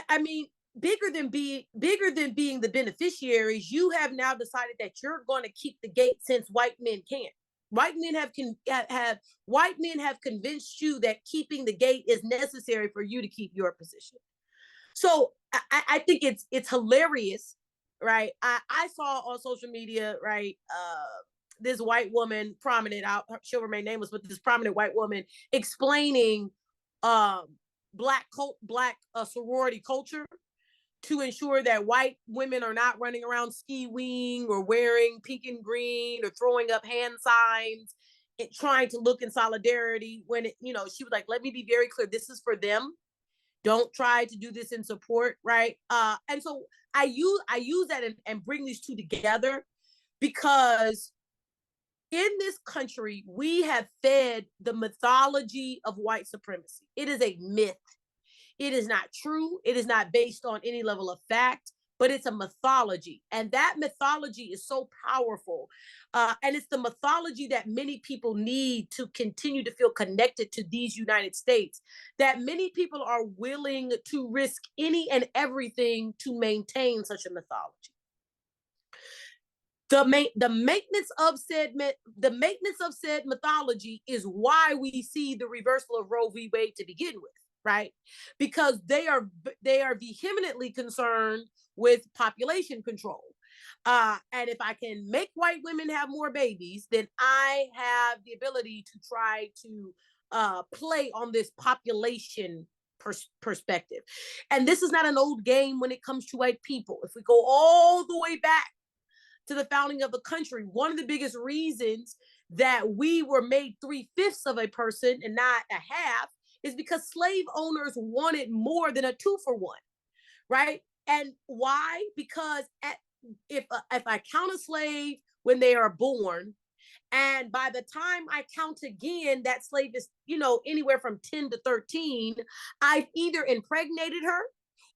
I mean, bigger than being the beneficiaries, you have now decided that you're going to keep the gate since white men can't. White men have convinced you that keeping the gate is necessary for you to keep your position. So I think it's hilarious, right? I saw on social media, right, this white woman, prominent, she'll remain nameless, but this prominent white woman explaining black sorority culture to ensure that white women are not running around ski-weeing or wearing pink and green or throwing up hand signs and trying to look in solidarity when she was like, let me be very clear, this is for them. Don't try to do this in support, right? And so I use that and bring these two together because in this country, we have fed the mythology of white supremacy. It is a myth. It is not true. It is not based on any level of fact, but it's a mythology. And that mythology is so powerful. And it's the mythology that many people need to continue to feel connected to these United States, that many people are willing to risk any and everything to maintain such a mythology. The maintenance of said mythology is why we see the reversal of Roe v. Wade to begin with, right? Because they are vehemently concerned with population control. And if I can make white women have more babies, then I have the ability to try to play on this population perspective. And this is not an old game when it comes to white people. If we go all the way back to the founding of the country, one of the biggest reasons that we were made 3/5 of a person and not a half is because slave owners wanted more than a 2-for-1, right? And why? Because if I count a slave when they are born, and by the time I count again, that slave is, anywhere from 10 to 13, I've either impregnated her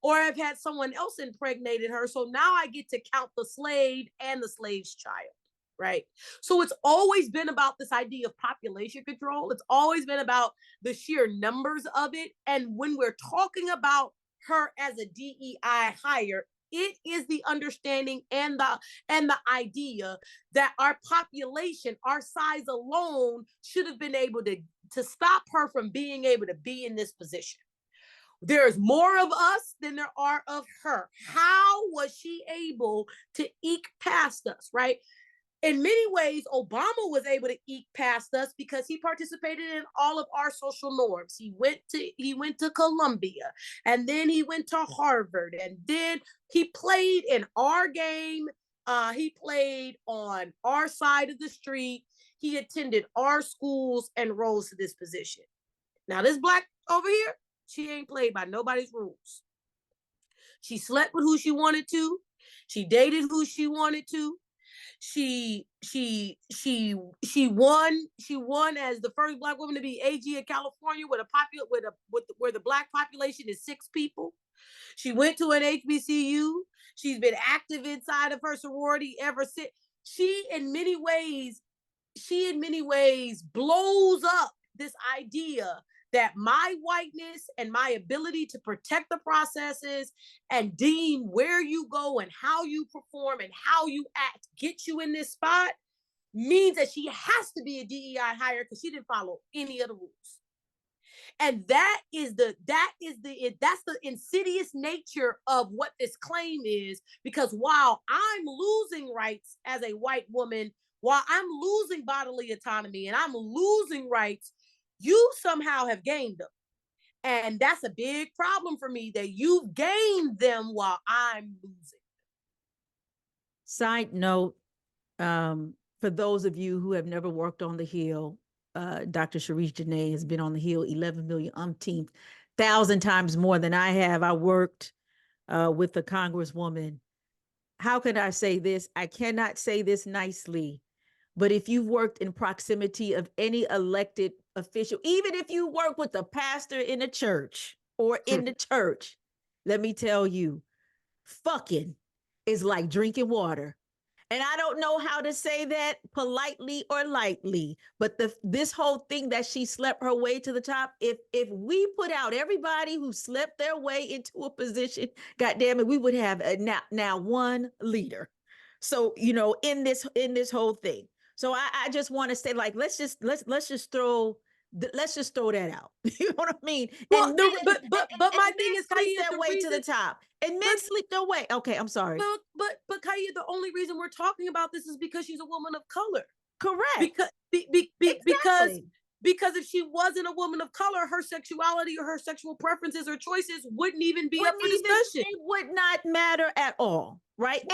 or I've had someone else impregnated her. So now I get to count the slave and the slave's child, right? So it's always been about this idea of population control. It's always been about the sheer numbers of it. And when we're talking about her as a DEI hire, it is the understanding and the idea that our population, our size alone, should have been able to stop her from being able to be in this position. There's more of us than there are of her. How was she able to eke past us, right? In many ways, Obama was able to eke past us because he participated in all of our social norms. He went to Columbia, and then he went to Harvard, and then he played in our game. He played on our side of the street. He attended our schools and rose to this position. Now, this black over here, she ain't played by nobody's rules. She slept with who she wanted to. She dated who she wanted to. She won as the first black woman to be AG in California where the black population is 6 people. She went to an HBCU. She's been active inside of her sorority ever since. She in many ways blows up this idea that my whiteness and my ability to protect the processes and deem where you go and how you perform and how you act get you in this spot means that she has to be a DEI hire because she didn't follow any of the rules. And that's the insidious nature of what this claim is, because while I'm losing rights as a white woman, while I'm losing bodily autonomy and I'm losing rights, you somehow have gained them. And that's a big problem for me, that you've gained them while I'm losing. Side note, for those of you who have never worked on the Hill, Dr. Sherice Janaye has been on the Hill 11 million umpteenth thousand times more than I have. I worked with a congresswoman. How can I say this? I cannot say this nicely, but if you've worked in proximity of any elected official, even if you work with the pastor in a church or in the church, let me tell you, fucking is like drinking water. And I don't know how to say that politely or lightly, but this whole thing that she slept her way to the top, if we put out everybody who slept their way into a position, God damn it, we would have now one leader. So, you know, in this whole thing. So I just want to say, like, let's just throw that out. You know what I mean? Well, And but my thing is, sleep their way to the top. And men sleep their way. Okay, I'm sorry. But Kaya, the only reason we're talking about this is because she's a woman of color. Correct. Because if she wasn't a woman of color, her sexuality or her sexual preferences or choices wouldn't even be up for discussion. It would not matter at all, right?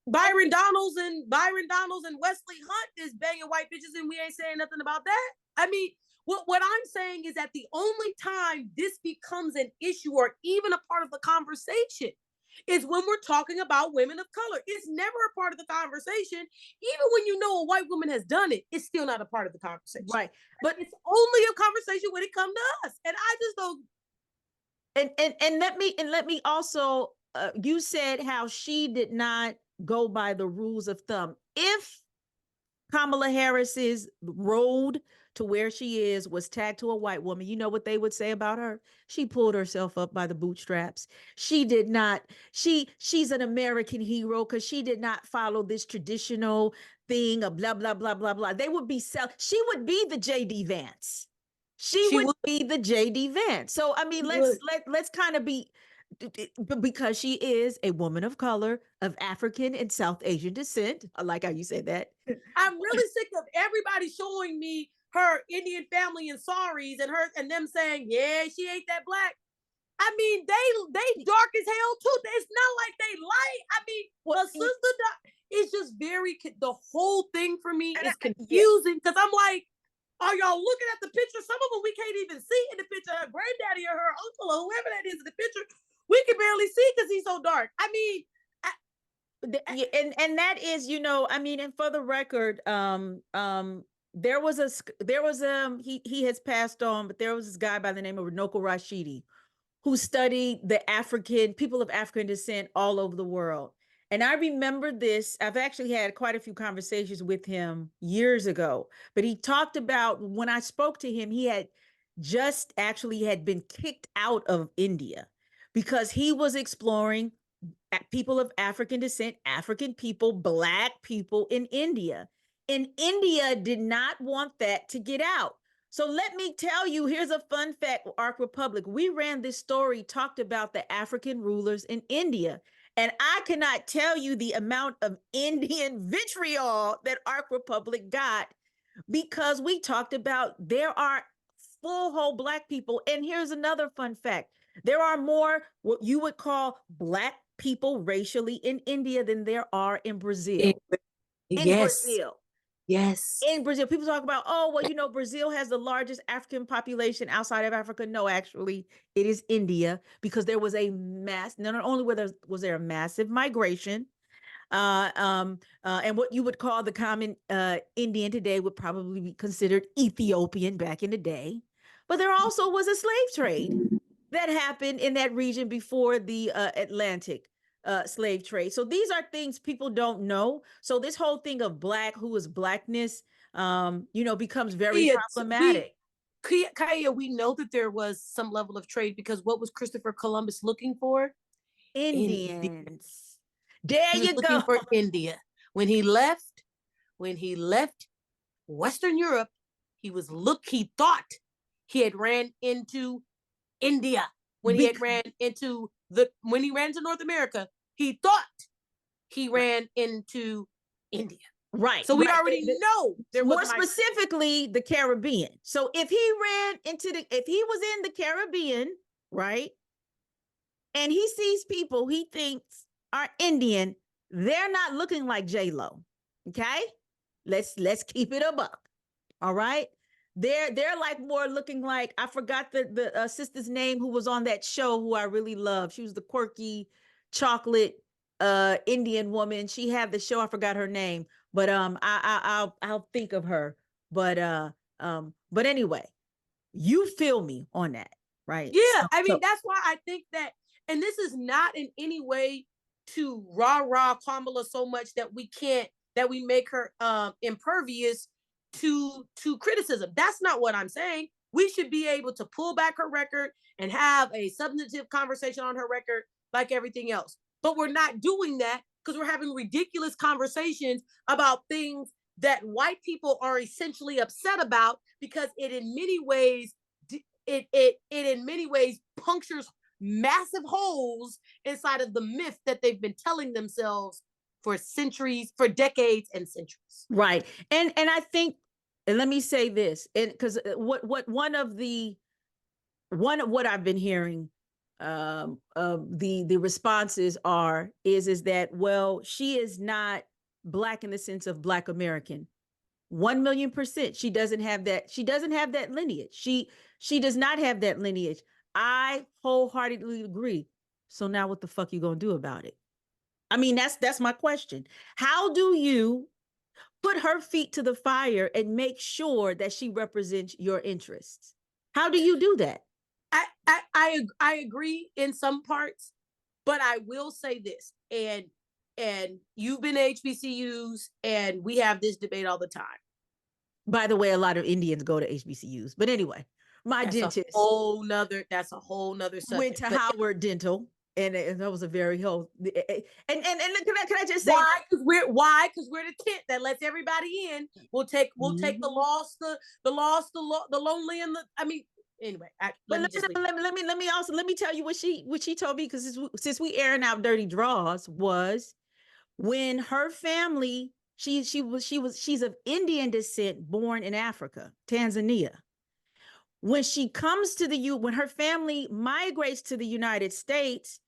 Byron Donalds and Wesley Hunt is banging white bitches, and we ain't saying nothing about that. I mean, what I'm saying is that the only time this becomes an issue or even a part of the conversation is when we're talking about women of color. It's never a part of the conversation. Even when you know a white woman has done it, it's still not a part of the conversation. Right. But it's only a conversation when it comes to us. And I just don't. And let me also, you said how she did not go by the rules of thumb. If Kamala Harris's road to where she is was tagged to a white woman, you know what they would say about her? She pulled herself up by the bootstraps. She did not, she's an American hero because she did not follow this traditional thing of blah, blah, blah, blah, blah. They would be, she would be the JD Vance. She would be the JD Vance. So, I mean, let's kind of be, because she is a woman of color, of African and South Asian descent. I like how you said that. I'm really sick of everybody showing me her Indian family in saris and them saying, yeah, she ain't that black. I mean, they dark as hell too. It's not like they light. I mean, well, sister, it's just the whole thing for me is confusing because I'm like, are y'all looking at the picture? Some of them we can't even see in the picture. Her granddaddy or her uncle or whoever that is in the picture, we can barely see because he's so dark. I mean, and that is, you know, I mean, and for the record, he has passed on, but there was this guy by the name of Runoko Rashidi who studied the people of African descent all over the world. And I remember this, I've actually had quite a few conversations with him years ago, but he talked about, when I spoke to him, he had been kicked out of India because he was exploring people of African descent, African people, Black people in India. And India did not want that to get out. So let me tell you, here's a fun fact, Ark Republic. We ran this story, talked about the African rulers in India. And I cannot tell you the amount of Indian vitriol that Ark Republic got because we talked about there are full whole Black people. And here's another fun fact. There are more what you would call Black people racially in India than there are in Brazil. Yes. In Brazil, people talk about, oh, well, you know, Brazil has the largest African population outside of Africa. No, actually, it is India because there was not only was there a massive migration, and what you would call the common Indian today would probably be considered Ethiopian back in the day, but there also was a slave trade that happened in that region before the Atlantic slave trade. So these are things people don't know. So this whole thing of Black, who is Blackness, you know, becomes very problematic. Kaya, we know that there was some level of trade because what was Christopher Columbus looking for? Indians. There He was you looking go. for India. When he left Western Europe, he thought he had ran into India. When he ran into North America, he thought he ran into India. Right. So we right. already know there was more specifically the Caribbean. So if he was in the Caribbean, right, and he sees people he thinks are Indian, they're not looking like J-Lo. Okay, let's keep it a buck. All right, they're like more looking like, I forgot the sister's name who was on that show who I really love. She was the quirky chocolate Indian woman. She had the show. I forgot her name, but I'll think of her. But anyway, you feel me on that, right? Yeah, I mean, that's why I think that, and this is not in any way to rah Kamala so much that we make her impervious to criticism. That's not what I'm saying. We should be able to pull back her record and have a substantive conversation on her record like everything else. But we're not doing that because we're having ridiculous conversations about things that white people are essentially upset about because it in many ways punctures massive holes inside of the myth that they've been telling themselves for centuries, for decades and centuries. Right. And I think, and let me say this, and because what one of what I've been hearing the responses is that, well, she is not Black in the sense of Black American. 1,000,000%. She doesn't have that lineage. She does not have that lineage. I wholeheartedly agree. So now what the fuck you gonna do about it? I mean, that's my question. How do you put her feet to the fire and make sure that she represents your interests? How do you do that? I agree in some parts, but I will say this, and you've been to HBCUs, and we have this debate all the time. By the way, a lot of Indians go to HBCUs, but anyway, that's dentist. That's a whole nother subject. Went to Howard Dental, and that was a very whole. And can I just say why? Because we're the tent that lets everybody in. We'll take the lost, the lonely, and the. I mean, anyway. Let me tell you what she told me, because since we airing out dirty draws, was when her family, she's of Indian descent, born in Africa, Tanzania. When she comes to when her family migrates to the United States,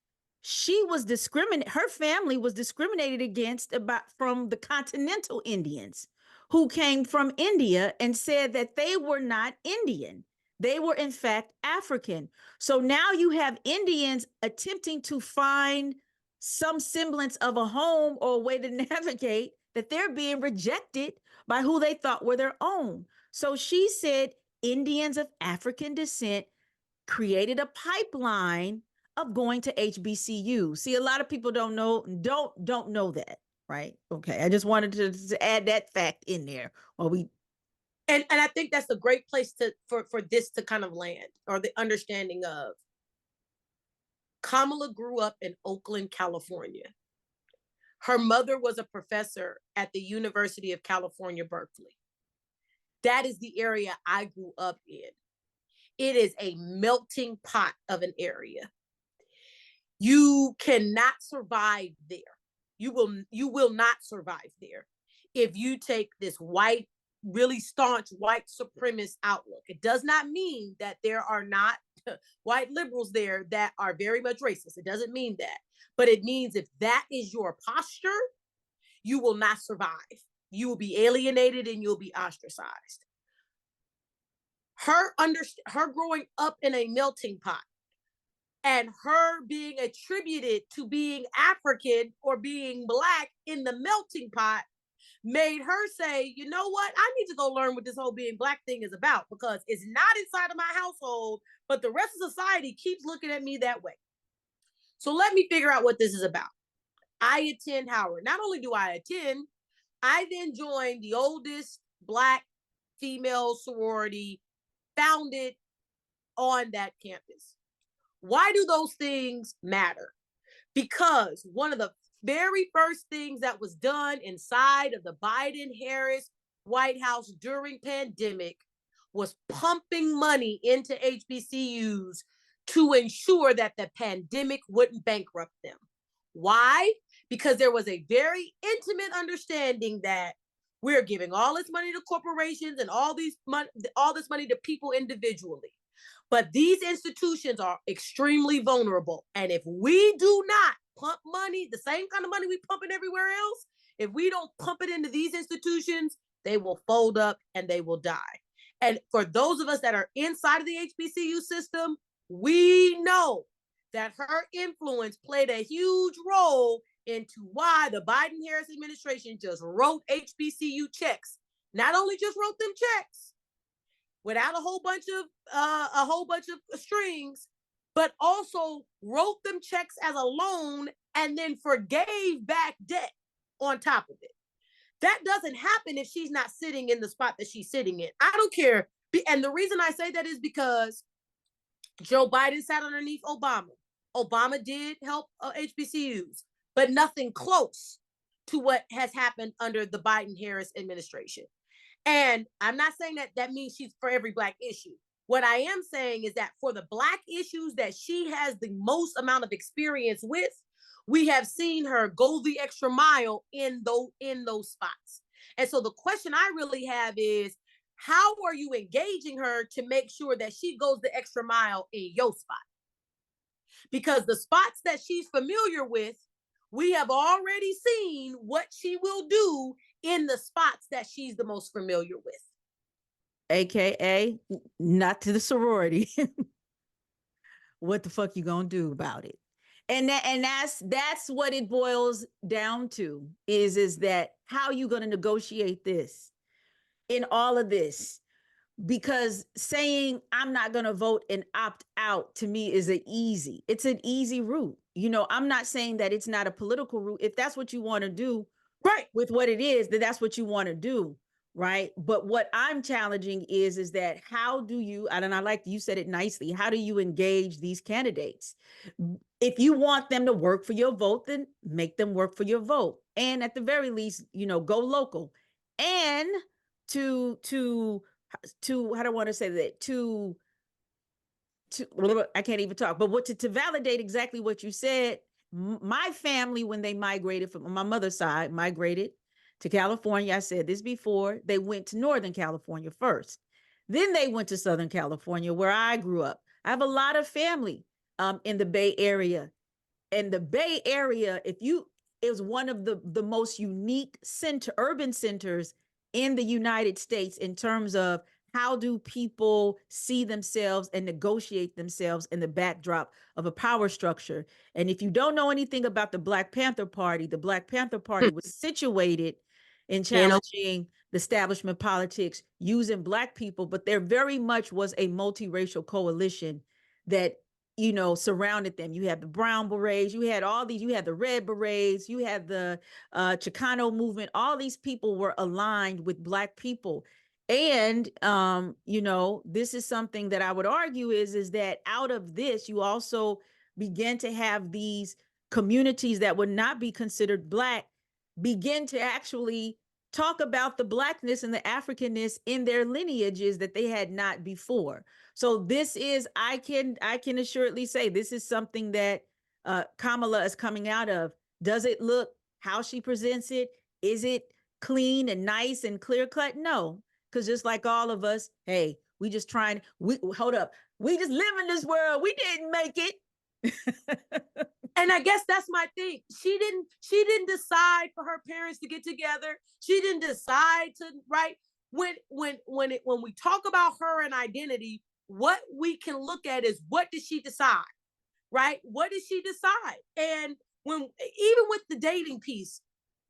her family was discriminated against from the continental Indians who came from India and said that they were not Indian. They were in fact African. So now you have Indians attempting to find some semblance of a home or a way to navigate, that they're being rejected by who they thought were their own. So she said Indians of African descent created a pipeline of going to HBCU. See, a lot of people don't know that, right? Okay, I just wanted to add that fact in there. And I think that's a great place for this to kind of land, or the understanding of Kamala grew up in Oakland, California. Her mother was a professor at the University of California, Berkeley. That is the area I grew up in. It is a melting pot of an area. You cannot survive there. You will not survive there if you take this white, really staunch white supremacist outlook. It does not mean that there are not white liberals there that are very much racist. It doesn't mean that. But it means if that is your posture, you will not survive. You will be alienated and you'll be ostracized. Her growing up in a melting pot and her being attributed to being African or being Black in the melting pot made her say, you know what? I need to go learn what this whole being Black thing is about, because it's not inside of my household, but the rest of society keeps looking at me that way. So let me figure out what this is about. I attend Howard. Not only do I attend, I then joined the oldest Black female sorority, founded on that campus. Why do those things matter? Because one of the very first things that was done inside of the Biden-Harris White House during pandemic was pumping money into HBCUs to ensure that the pandemic wouldn't bankrupt them. Why? Because there was a very intimate understanding that we're giving all this money to corporations and all this money to people individually. But these institutions are extremely vulnerable. And if we do not pump money, the same kind of money we pump in everywhere else, if we don't pump it into these institutions, they will fold up and they will die. And for those of us that are inside of the HBCU system, we know that her influence played a huge role into why the Biden-Harris administration just wrote HBCU checks. Not only just wrote them checks without a whole bunch of strings, but also wrote them checks as a loan and then forgave back debt on top of it. That doesn't happen if she's not sitting in the spot that she's sitting in. I don't care. And the reason I say that is because Joe Biden sat underneath Obama. Obama did help HBCUs, but nothing close to what has happened under the Biden-Harris administration. And I'm not saying that that means she's for every Black issue. What I am saying is that for the Black issues that she has the most amount of experience with, we have seen her go the extra mile in those spots. And so the question I really have is, how are you engaging her to make sure that she goes the extra mile in your spot? Because the spots that she's familiar with, we have already seen what she will do in the spots that she's the most familiar with. AKA not to the sorority. What the fuck you gonna do about it? And that's what it boils down to is that how you gonna negotiate this in all of this? Because saying I'm not going to vote and opt out to me is it's an easy route. You know, I'm not saying that it's not a political route. If that's what you want to do, right, with what it is, then that's what you want to do, right? But what I'm challenging is that how do you, and I like you said it nicely, how do you engage these candidates? If you want them to work for your vote, then make them work for your vote. And at the very least, you know, go local. And to how do I want to say that, to I can't even talk, but to validate exactly what you said, my family, when they migrated from my mother's side, migrated to California. I said this before, they went to Northern California first. Then they went to Southern California, where I grew up. I have a lot of family in the Bay Area. And the Bay Area, is one of the most unique urban centers in the United States in terms of how do people see themselves and negotiate themselves in the backdrop of a power structure. And if you don't know anything about the Black Panther Party was situated in challenging the establishment politics using Black people, but there very much was a multiracial coalition that, you know, surrounded them. You had the Brown Berets, you had all these, you had the Red Berets, you had the Chicano movement. All these people were aligned with Black people. And, you know, this is something that I would argue is that out of this, you also begin to have these communities that would not be considered Black begin to actually talk about the Blackness and the Africanness in their lineages that they had not before. So this is, I can assuredly say, this is something that Kamala is coming out of. Does it look how she presents it? Is it clean and nice and clear cut? No, because just like all of us, hey, we just hold up. We just live in this world. We didn't make it. And I guess that's my thing. She didn't decide for her parents to get together. She didn't decide to, right? When we talk about her and identity, what we can look at is, what did she decide? Right? What did she decide? And even with the dating piece,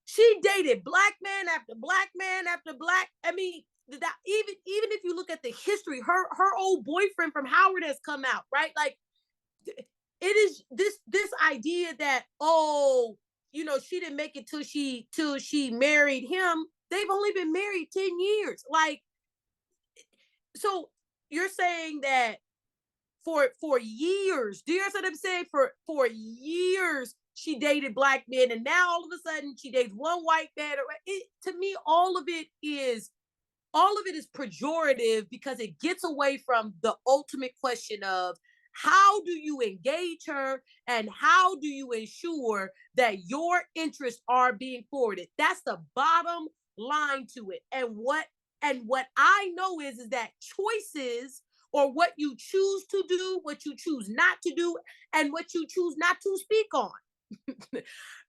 she dated Black man after Black man after Black. I mean, that even if you look at the history, her old boyfriend from Howard has come out, right? Like, it is this idea that, oh, you know, she didn't make it till she married him. They've only been married 10 years. Like, so you're saying that for years, do you understand what I'm saying? For years, she dated black men, and now all of a sudden she dates one white man. To me, all of it is pejorative because it gets away from the ultimate question of how do you engage her and how do you ensure that your interests are being forwarded. That's the bottom line to it. And what I know is that choices, or what you choose to do, what you choose not to do, and what you choose not to speak on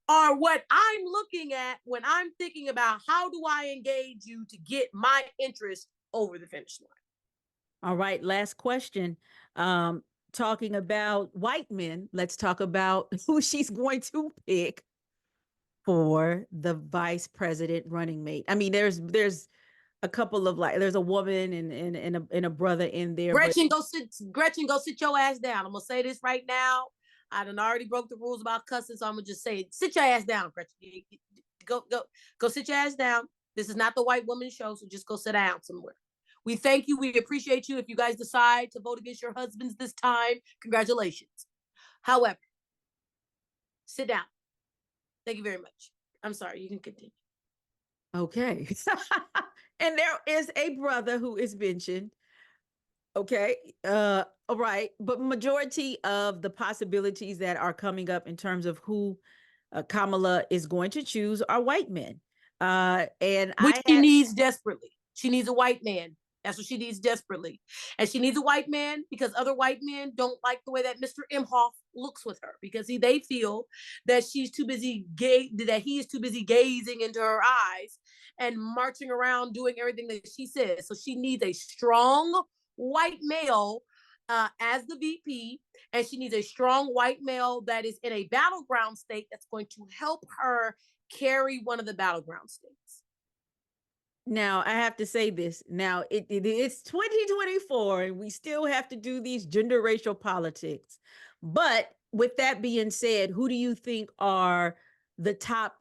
are what I'm looking at when I'm thinking about how do I engage you to get my interest over the finish line. All right, last question. Talking about white men, let's talk about who she's going to pick for the vice president running mate. I mean, there's a couple of, like, there's a woman and a brother in there. Gretchen, go sit your ass down. I'm gonna say this right now. I done already broke the rules about cussing, so I'm gonna just say it. Sit your ass down, Gretchen. Go sit your ass down. This is not the white woman show, so just go sit down somewhere. We thank you. We appreciate you. If you guys decide to vote against your husbands this time, congratulations. However, sit down. Thank you very much. I'm sorry. You can continue. Okay. And there is a brother who is mentioned. Okay. All right. But majority of the possibilities that are coming up in terms of who Kamala is going to choose are white men. And which she needs desperately. She needs a white man. That's what she needs desperately. And she needs a white man because other white men don't like the way that Mr. Imhoff looks with her, because they feel that she's too busy that he is too busy gazing into her eyes and marching around doing everything that she says. So she needs a strong white male as the VP, and she needs a strong white male that is in a battleground state that's going to help her carry one of the battleground states. Now, I have to say this. Now, it's 2024, and we still have to do these gender racial politics. But with that being said, who do you think are the top,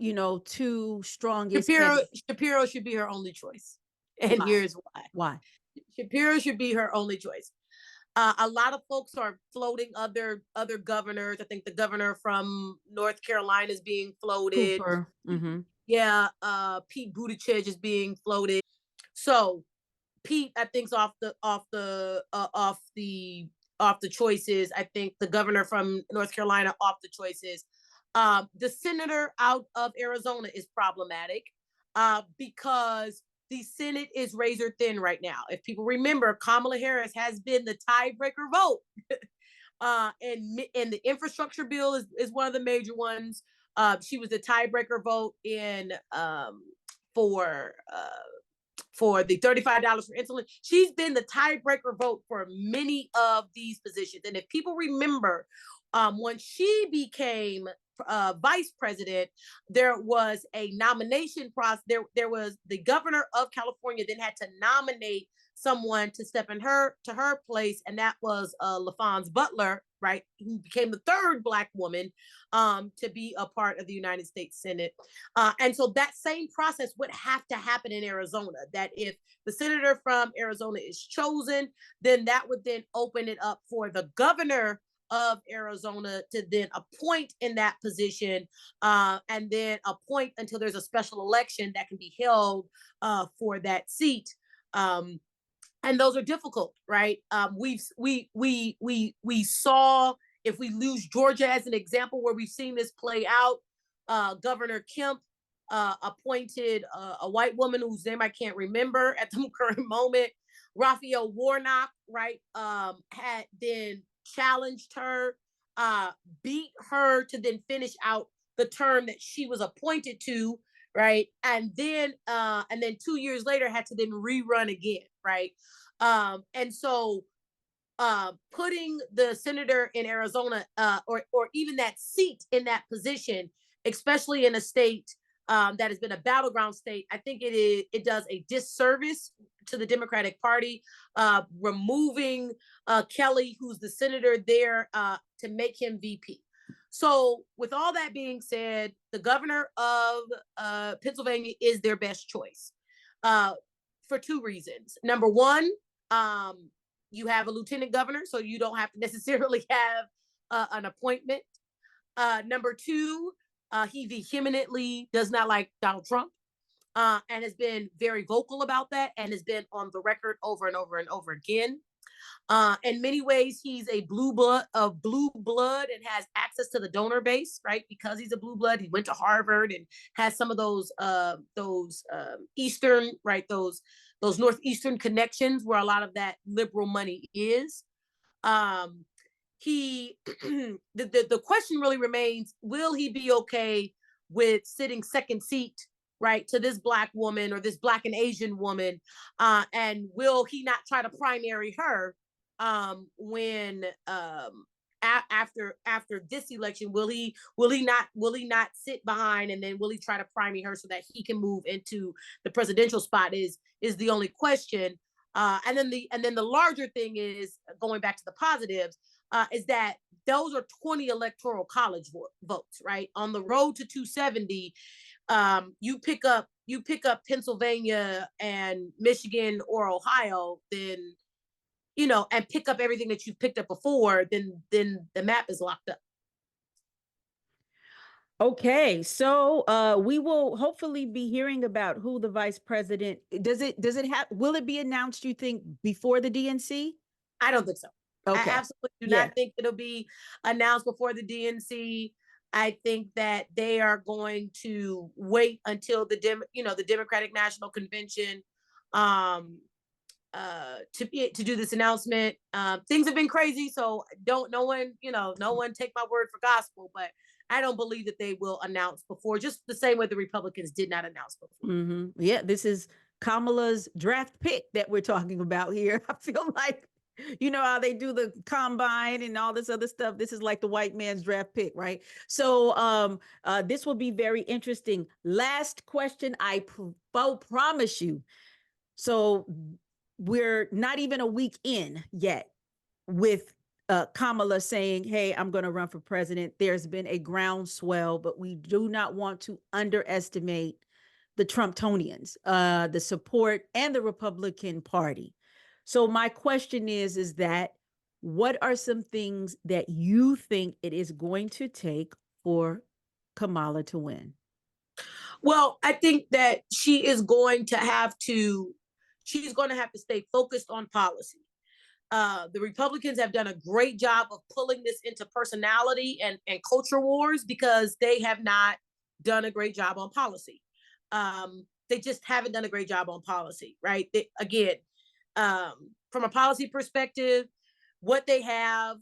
two strongest? Shapiro should be her only choice. And why? Here's why. Why? Shapiro should be her only choice. A lot of folks are floating other governors. I think the governor from North Carolina is being floated. Mm-hmm. Yeah, Pete Buttigieg is being floated. So Pete, I think's off the choices. I think the governor from North Carolina off the choices. The senator out of Arizona is problematic because the Senate is razor thin right now. If people remember, Kamala Harris has been the tiebreaker vote. And the infrastructure bill is one of the major ones. She was the tiebreaker vote in for the $35 for insulin. She's been the tiebreaker vote for many of these positions. And if people remember, when she became vice president, there was a nomination process. There was the governor of California then had to nominate someone to step in her place, and that was LaFonce Butler, right, who became the third Black woman to be a part of the United States Senate. And so that same process would have to happen in Arizona, that if the senator from Arizona is chosen, then that would then open it up for the governor of Arizona to then appoint in that position, and then appoint until there's a special election that can be held for that seat. And those are difficult, right? We saw, if we lose Georgia as an example where we've seen this play out, Governor Kemp appointed a white woman whose name I can't remember at the current moment. Raphael Warnock, right, had then challenged her, beat her to then finish out the term that she was appointed to, right? And then 2 years later had to then rerun again, right? And so putting the senator in Arizona, or even that seat in that position, especially in a state that has been a battleground state, I think it does a disservice to the Democratic Party, removing Kelly, who's the senator there, to make him VP. So with all that being said, the governor of Pennsylvania is their best choice for two reasons. Number one, You have a lieutenant governor, so you don't have to necessarily have an appointment. Number two, he vehemently does not like Donald Trump, and has been very vocal about that, and has been on the record over and over and over again. In many ways, he's a blue blood and has access to the donor base, right? Because he's a blue blood. He went to Harvard and has some of those Eastern, right? Those Northeastern connections where a lot of that liberal money is. He the question really remains: will he be okay with sitting second seat, right, to this Black woman or this Black and Asian woman, and will he not try to primary her when after this election? Will he not sit behind, and then will he try to primary her so that he can move into the presidential spot? Is the only question. And then the larger thing is, going back to the positives, is that those are 20 electoral college votes, right? On the road to 270, you pick up Pennsylvania and Michigan or Ohio, then, and pick up everything that you've picked up before, then the map is locked up. Okay, so we will hopefully be hearing about who the vice president. Will it be announced, you think, before the DNC? I don't think so. Okay. I absolutely do not think it'll be announced before the DNC. I think that they are going to wait until the Democratic National Convention to do this announcement. Things have been crazy, so no one take my word for gospel, but I don't believe that they will announce before, just the same way the Republicans did not announce before. Mm-hmm. Yeah, this is Kamala's draft pick that we're talking about here. I feel like, how they do the combine and all this other stuff. This is like the white man's draft pick, right? So this will be very interesting. Last question, I promise you. So we're not even a week in yet with Kamala saying, hey, I'm going to run for president. There's been a groundswell, but we do not want to underestimate the Trumptonians, the support, and the Republican Party. So my question is that what are some things that you think it is going to take for Kamala to win? Well, I think that she's going to have to stay focused on policy. The Republicans have done a great job of pulling this into personality and culture wars, because they have not done a great job on policy. They just haven't done a great job on policy, right? From a policy perspective, what they have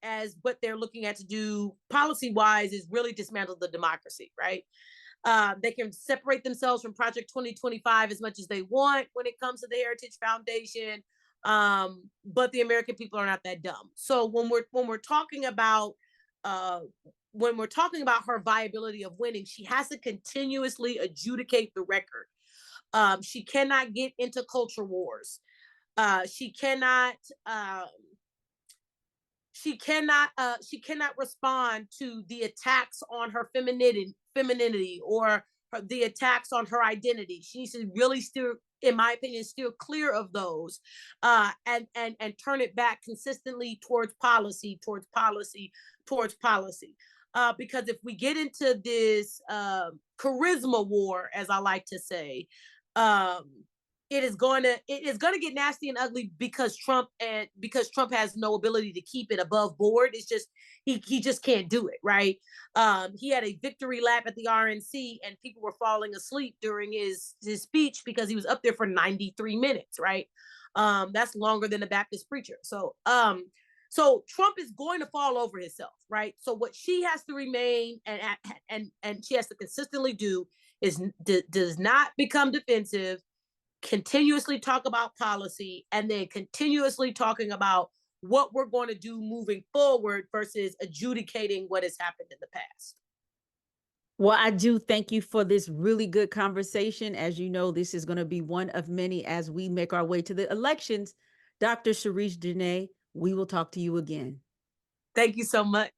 as what they're looking at to do policy-wise is really dismantle the democracy, right? They can separate themselves from Project 2025 as much as they want when it comes to the Heritage Foundation, but the American people are not that dumb. So when we're talking about her viability of winning, she has to continuously adjudicate the record. She cannot get into culture wars. She cannot respond to the attacks on her femininity or the attacks on her identity. She needs to really still, in my opinion, steer clear of those, and turn it back consistently towards policy. Because if we get into this charisma war, as I like to say, it is going to get nasty and ugly, because Trump has no ability to keep it above board. It's just he just can't do it, right? He had a victory lap at the RNC, and people were falling asleep during his speech because he was up there for 93 minutes, right? That's longer than a Baptist preacher. So Trump is going to fall over himself, right? So what she has to remain and she has to consistently do is does not become defensive, continuously talk about policy, and then continuously talking about what we're going to do moving forward versus adjudicating what has happened in the past. Well, I do thank you for this really good conversation. As you know, this is going to be one of many as we make our way to the elections. Dr. Sherice Janaye, we will talk to you again. Thank you so much.